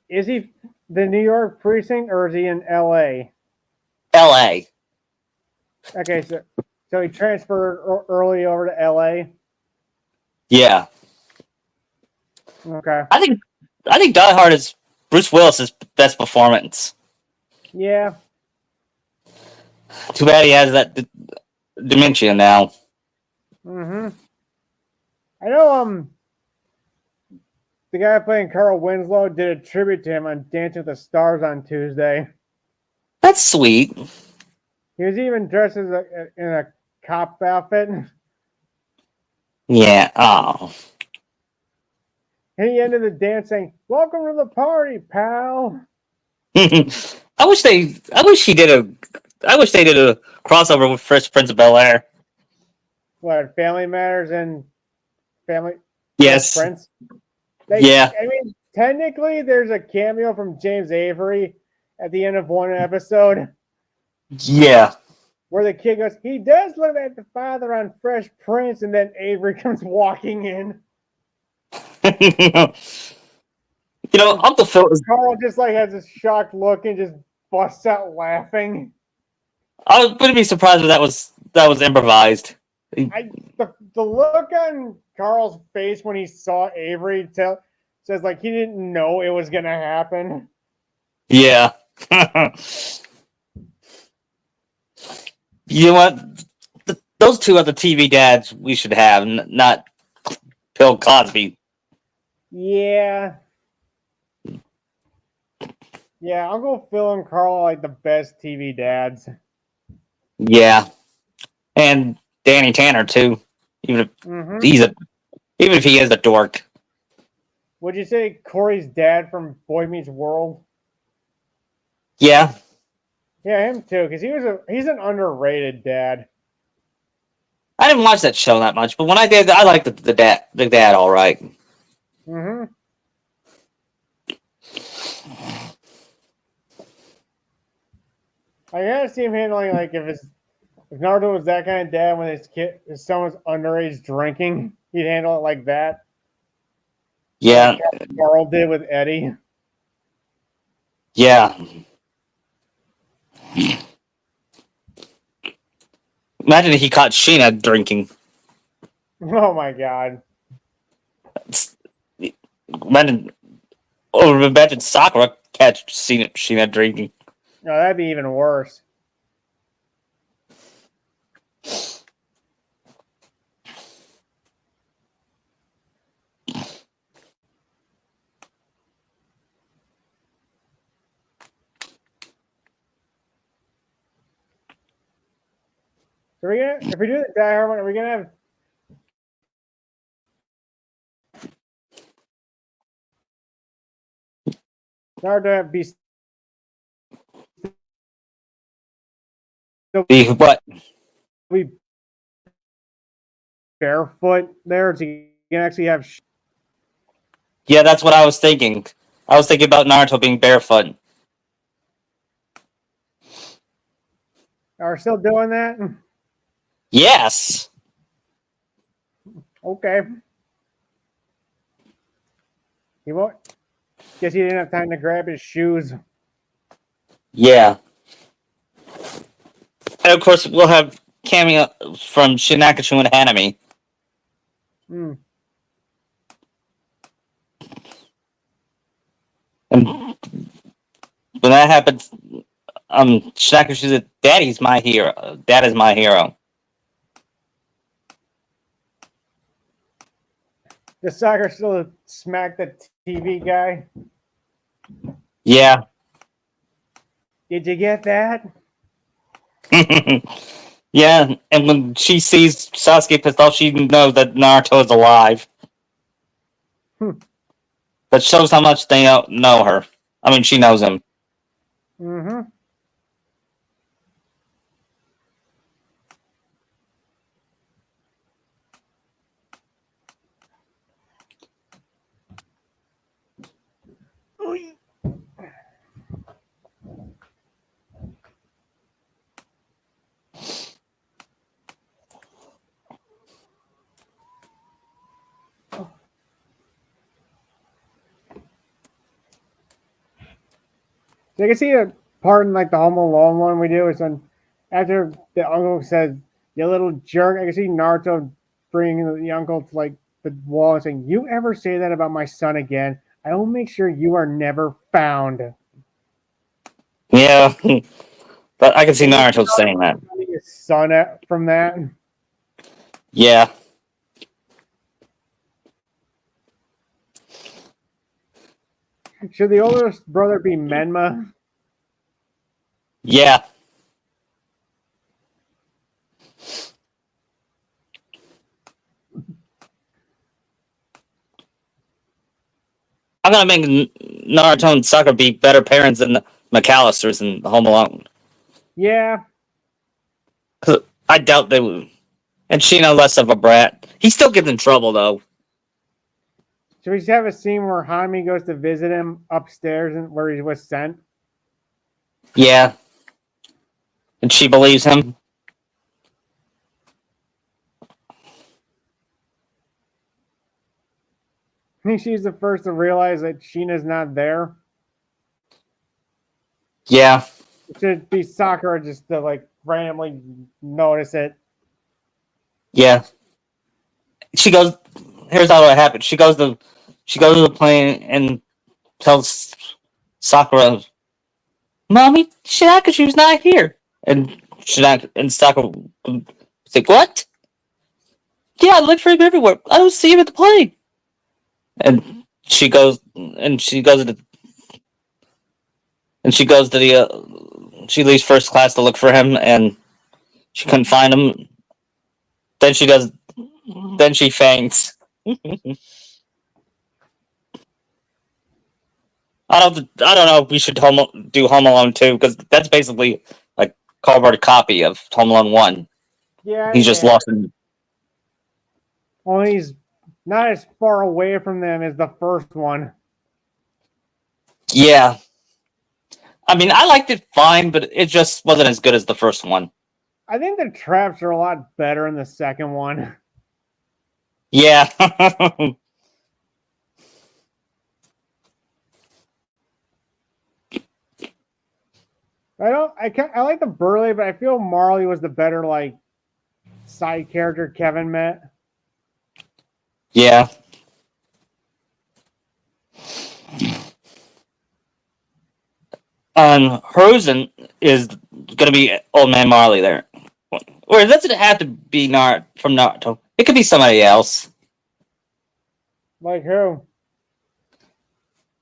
Is he the New York precinct or is he in LA? LA. Okay, so he transferred early over to LA. Yeah. Okay. I think Die Hard is Bruce Willis's best performance. Yeah. Too bad he has that dementia now. Mm-hmm. I know the guy playing Carl Winslow did a tribute to him on Dancing with the Stars on Tuesday. That's sweet. He was even dressed in a cop outfit. Yeah. Oh. And he ended the dance saying, "Welcome to the party, pal." I wish they did a crossover with Fresh Prince of Bel-Air. What, Family Matters and Family Yes. Prince? Yeah. I mean, technically, there's a cameo from James Avery at the end of one episode. Yeah. Where the kid goes, he does look like the father on Fresh Prince, and then Avery comes walking in. Uncle Phil is. Carl just like has this shocked look and just busts out laughing. I wouldn't be surprised if that was improvised. The look on Carl's face when he saw Avery says like he didn't know it was gonna happen. Yeah. You know what? Those two are the TV dads we should have, not Bill Cosby. Yeah. Yeah, Uncle Phil and Carl are like the best TV dads. Yeah, and Danny Tanner too. Even if Mm-hmm. he's a, even if he is a dork. Would you say Corey's dad from Boy Meets World? Yeah, Yeah, him too, because he's an underrated dad. I didn't watch that show that much, but when I did, I liked the dad all right. Mm-hmm. I gotta see him handling like if Naruto was that kind of dad when his son was underage drinking, he'd handle it like that. Like Yeah, Carl did with Eddie. yeah. Imagine if he caught Sheena drinking. Oh my god. Imagine, or imagine Sakura catch Sheena drinking. No, that'd be even worse. So if we do the Die Hard one, are we gonna have Naruto be still What? be barefoot there? So you can actually have. Yeah, that's what I was thinking. I was thinking about Naruto being barefoot. Are still doing that? Yes. Okay. He won't. Guess he didn't have time to grab his shoes. Yeah. And of course, we'll have cameo from Shinakachu and Hanami. Hmm. And when that happens, Shinakachu said, "Daddy's my hero. Dad is my hero." The soccer still smack the TV guy. Yeah. Did you get that? Yeah, and when she sees Sasuke pissed off, she knows that Naruto is alive. Hmm. That shows how much they know her. I mean, she knows him. Mm-hmm. So I can see a part in like the Home Alone one we do is when after the uncle says, "You little jerk," I can see Naruto bringing the uncle to like the wall and saying, "You ever say that about my son again, I will make sure you are never found." Yeah, but I can see And then Naruto saying that. his son from that. Yeah, Should the oldest brother be Menma? yeah. I'm gonna make Naruto and Sakura be better parents than the McAllisters in Home Alone. Yeah. 'Cause I doubt they would. And Sheena less of a brat. He still gets in trouble though. Should we just have a scene where Jaime goes to visit him upstairs and where he was sent? Yeah, and she believes him. I think she's the first to realize that Sheena's not there. Yeah, It should be Sakura just to like randomly notice it. Yeah. She goes. Here's how it happened. She goes to the plane and tells Sakura, "Mommy, Shinakachu's not here." And Sakura is like, "What? Yeah, I looked for him everywhere. I don't see him at the plane." And she goes to the she leaves first class to look for him, and she couldn't find him. Then she does. Then she faints. I don't know if we should do Home Alone 2 because that's basically a cardboard copy of Home Alone 1. Yeah, He's just yeah. lost in. Only he's not as far away from them as the first one. Yeah. I mean, I liked it fine, but it just wasn't as good as the first one. I think the traps are a lot better in the second one. Yeah. I like the Burley, but I feel Marley was the better like side character Kevin met. Yeah. Horizon is gonna be Old Man Marley there. Or it doesn't have to be from Naruto. It could be somebody else. Like who?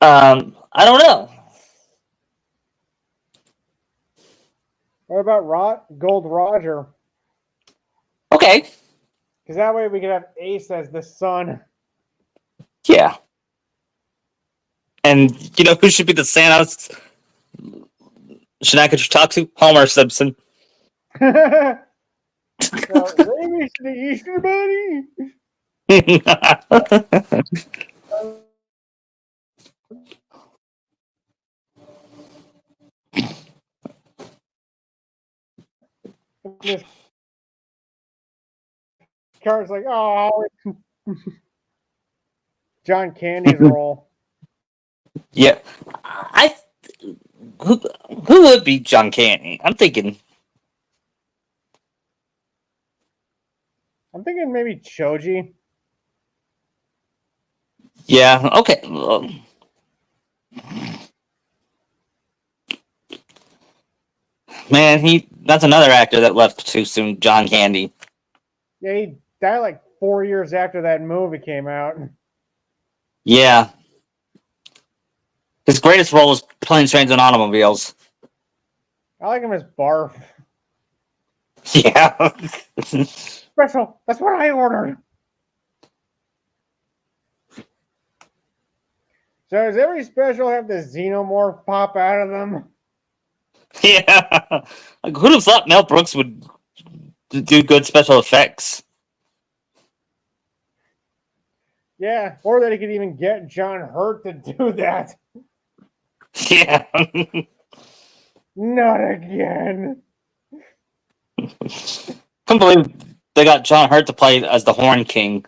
I don't know. What about Gold Roger? Okay. Because that way we could have Ace as the son. Yeah. And you know who should be the Santos Shinaka talk to? Homer Simpson. Ravish the Easter Bunny. This card's like, oh, John Candy's role. Yeah. I who who would be John Candy? I'm thinking. I'm thinking maybe Choji. Yeah. Okay. Man, that's another actor that left too soon. John Candy. Yeah, he died like 4 years after that movie came out. Yeah. His greatest role was Planes, Trains, and Automobiles. I like him as Barf. Yeah. Special. That's what I ordered. So does every special have the xenomorph pop out of them? Yeah. Like, who'd have thought Mel Brooks would do good special effects? Yeah, or that he could even get John Hurt to do that. Yeah. Not again. Couldn't believe they got John Hurt to play as the Horn King.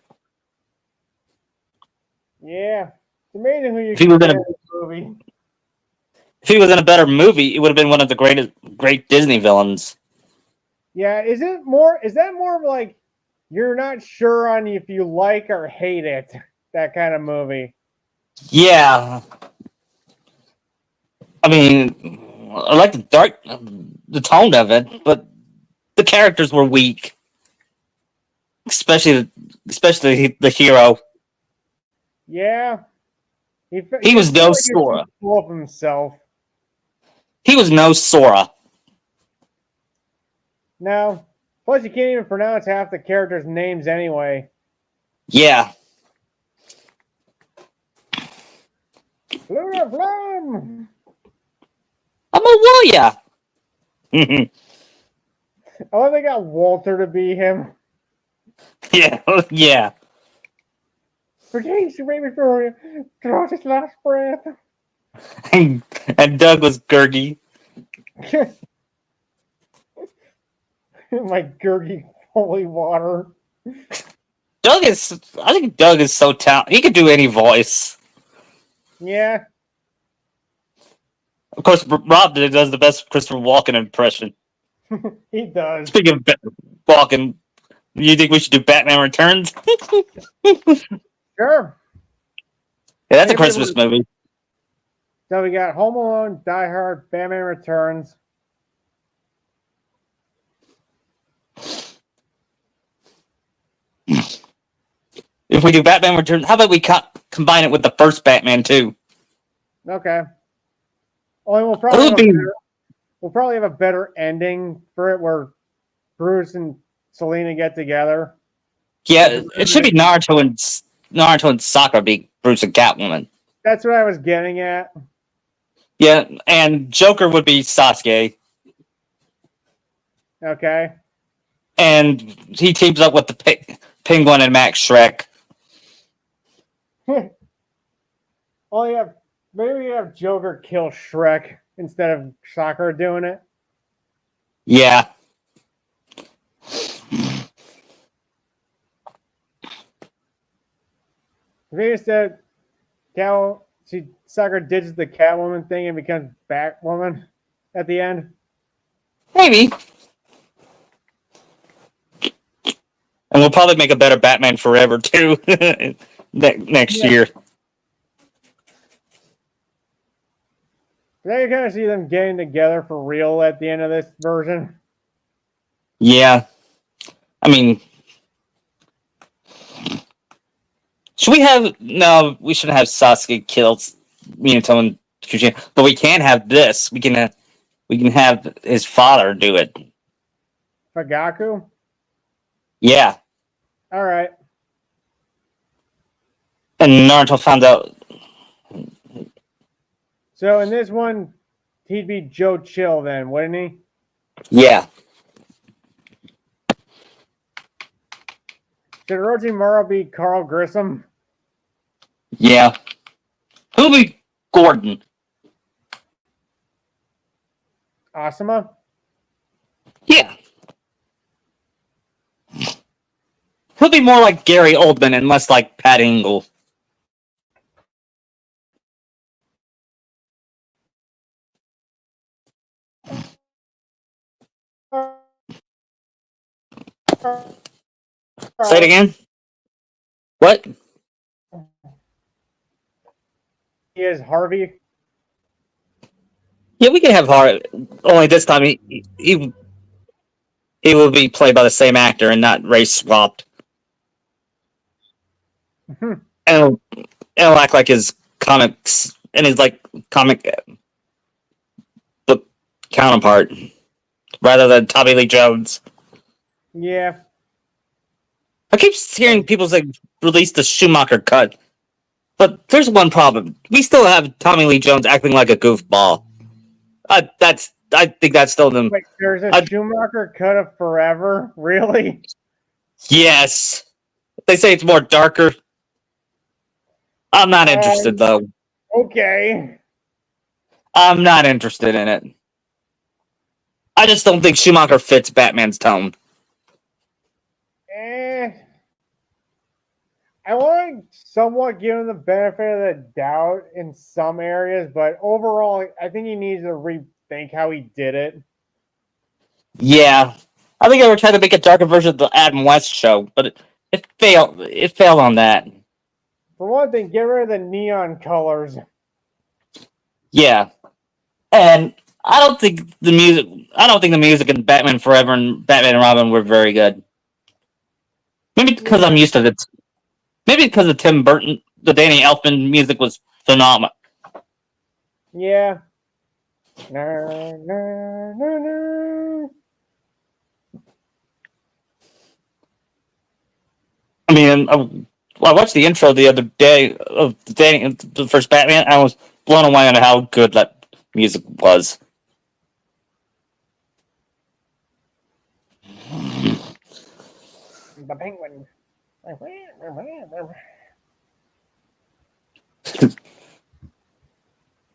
Yeah. It's amazing who you If he can was get in in a this movie. if he was in a better movie, it would have been one of the great Disney villains. Yeah, is that more of like you're not sure on if you like or hate it? That kind of movie. Yeah. I mean, I like the tone of it, but the characters were weak, especially the hero. Yeah. He He was just felt no like he was Sora. too full of himself. He was no Sora. No. Plus, you can't even pronounce half the characters' names anyway. Yeah. Luna Flum! I'm a warrior. Oh, they got Walter to be him. Yeah, yeah. For days, you made me draw his last breath. And Doug was Gurgi. My Gurgi holy water. I think Doug is so talented. He could do any voice. Yeah. Of course, Rob does the best Christopher Walken impression. He does. Speaking of Walken, You think we should do Batman Returns? Sure. Yeah, that's a Maybe Christmas movie. So we got Home Alone, Die Hard, Batman Returns. If we do Batman Returns, how about we combine it with the first Batman too? Okay. Only we'll probably have a better ending for it where Bruce and Selena get together. Yeah, it should be Naruto and Sakura be Bruce and Catwoman. That's what I was getting at. Yeah, and Joker would be Sasuke. Okay. And he teams up with the Penguin and Max Shrek. Maybe you have Joker kill Shrek instead of Sakura doing it. Yeah. Maybe instead, Sakura ditches the Catwoman thing and becomes Batwoman at the end. Maybe. And we'll probably make a better Batman Forever too next year. Now you kind of see them getting together for real at the end of this version. Yeah. I mean, should we have... No, we shouldn't have Sasuke kill Minato and Kuchina, but we can have this. We can have his father do it. Fagaku? Yeah. All right. And Naruto found out... So in this one, he'd be Joe Chill then, wouldn't he? Yeah. Should Orochimaru be Carl Grissom? Yeah. Who'll be Gordon? Asuma? Yeah. He'll be more like Gary Oldman and less like Pat Engel. Say it again. What? He is Harvey. Yeah, we can have Harvey. Only this time he will be played by the same actor and not race swapped. and it'll act like his comics and his comic book counterpart rather than Tommy Lee Jones. Yeah. I keep hearing people say release the Schumacher cut, but there's one problem. We still have Tommy Lee Jones acting like a goofball. I think that's still them. Wait, there's a Schumacher cut of Forever? Really? Yes. They say it's more darker. I'm not interested, though. Okay. I'm not interested in it. I just don't think Schumacher fits Batman's tone. I want to somewhat give him the benefit of the doubt in some areas, but overall, I think he needs to rethink how he did it. Yeah. I think they were trying to make a darker version of the Adam West show, but it failed. It failed on that. For one thing, get rid of the neon colors. Yeah. And I don't think the music in Batman Forever and Batman and Robin were very good. Maybe because I'm used to it. Maybe because of Tim Burton, the Danny Elfman music was phenomenal. Yeah. No, no, no, no. I mean, I watched the intro the other day of the first Batman. I was blown away on how good that music was. The Penguin.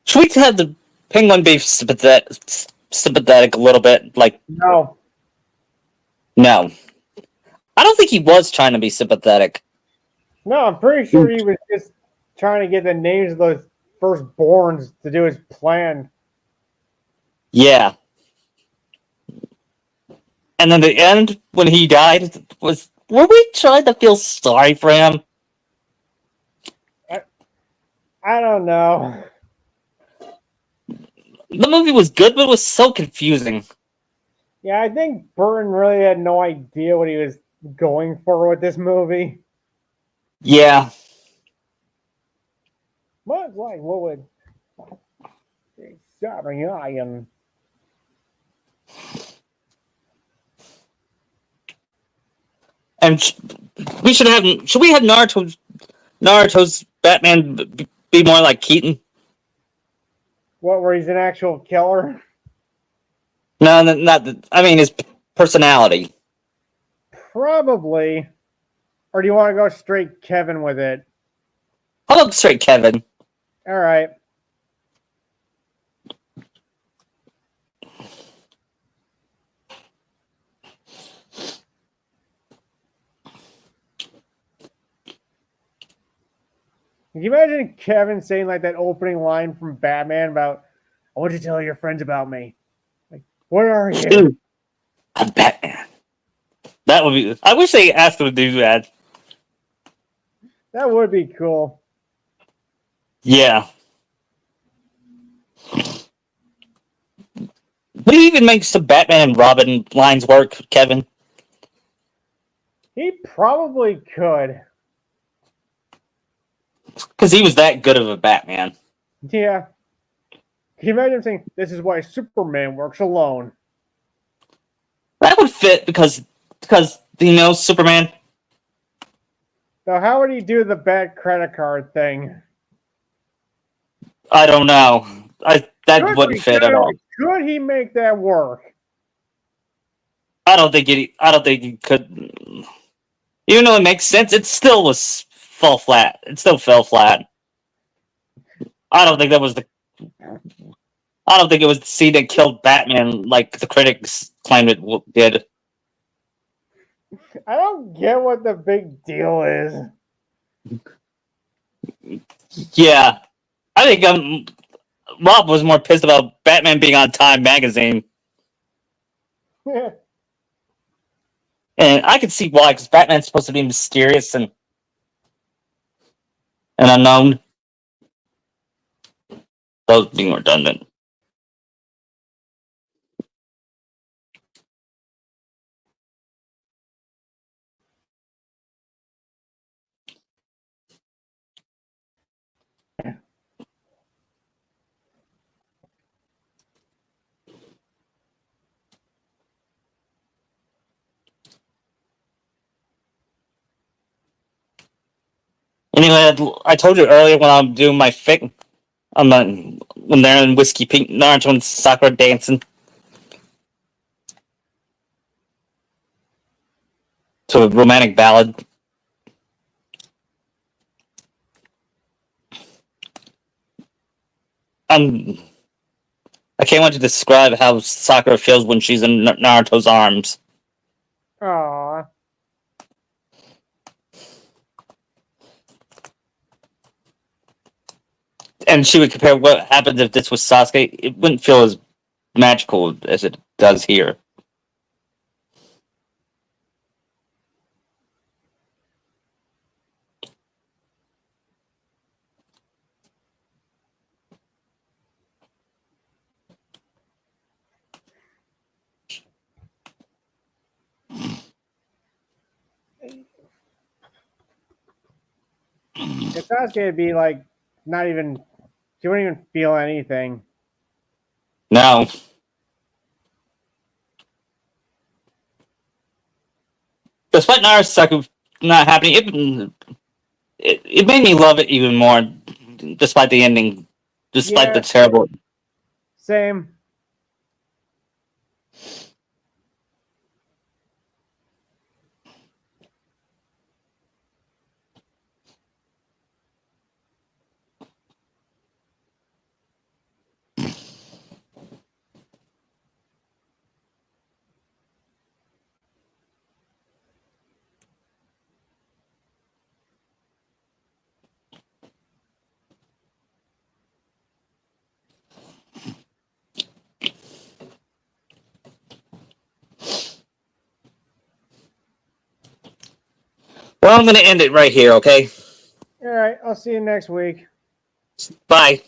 Should we have the Penguin be sympathetic a little bit? No. No. I don't think he was trying to be sympathetic. No, I'm pretty sure he was just trying to get the names of those firstborns to do his plan. Yeah. And then the end when he died was. Were we trying to feel sorry for him? I don't know. The movie was good, but it was so confusing. Yeah, I think Burton really had no idea what he was going for with this movie. Yeah. Much like what would Saturday Iron. And we should have. Should we have Naruto's Batman be more like Keaton? What, where he's an actual killer? No, not. I mean, his personality. Probably. Or do you want to go straight Kevin with it? I'll look straight, Kevin. All right. Can you imagine Kevin saying like that opening line from Batman about, "I want you to tell your friends about me." Like, what are you? I'm Batman. That would be. I wish they asked him to do that. That would be cool. Yeah. Would he even make some Batman and Robin lines work, Kevin? He probably could. Because he was that good of a Batman. Yeah. Can you imagine him saying, "This is why Superman works alone"? That would fit because Superman. So how would he do the bad credit card thing? I don't know. That wouldn't fit at all. Could he make that work? I don't think it. I don't think he could. Even though it makes sense, it still was fall flat. It still fell flat. I don't think that was the. I don't think it was the scene that killed Batman like the critics claimed it did. I don't get what the big deal is. Yeah, I think Rob was more pissed about Batman being on Time magazine, and I can see why because Batman's supposed to be mysterious and unknown. Those being redundant. Anyway, I told you earlier when I'm doing my fic, when they're in Whiskey Pink, Naruto and Sakura dancing to a romantic ballad. I'm I can't wait to describe how Sakura feels when she's in Naruto's arms. Aww. And she would compare what happens if this was Sasuke. It wouldn't feel as magical as it does here. If Sasuke would be like, not even, she wouldn't even feel anything. No. Despite Naruto not happening, it made me love it even more, despite the ending, despite Yeah, the terrible. same. Well, I'm gonna end it right here. Okay. All right, I'll see you next week. Bye.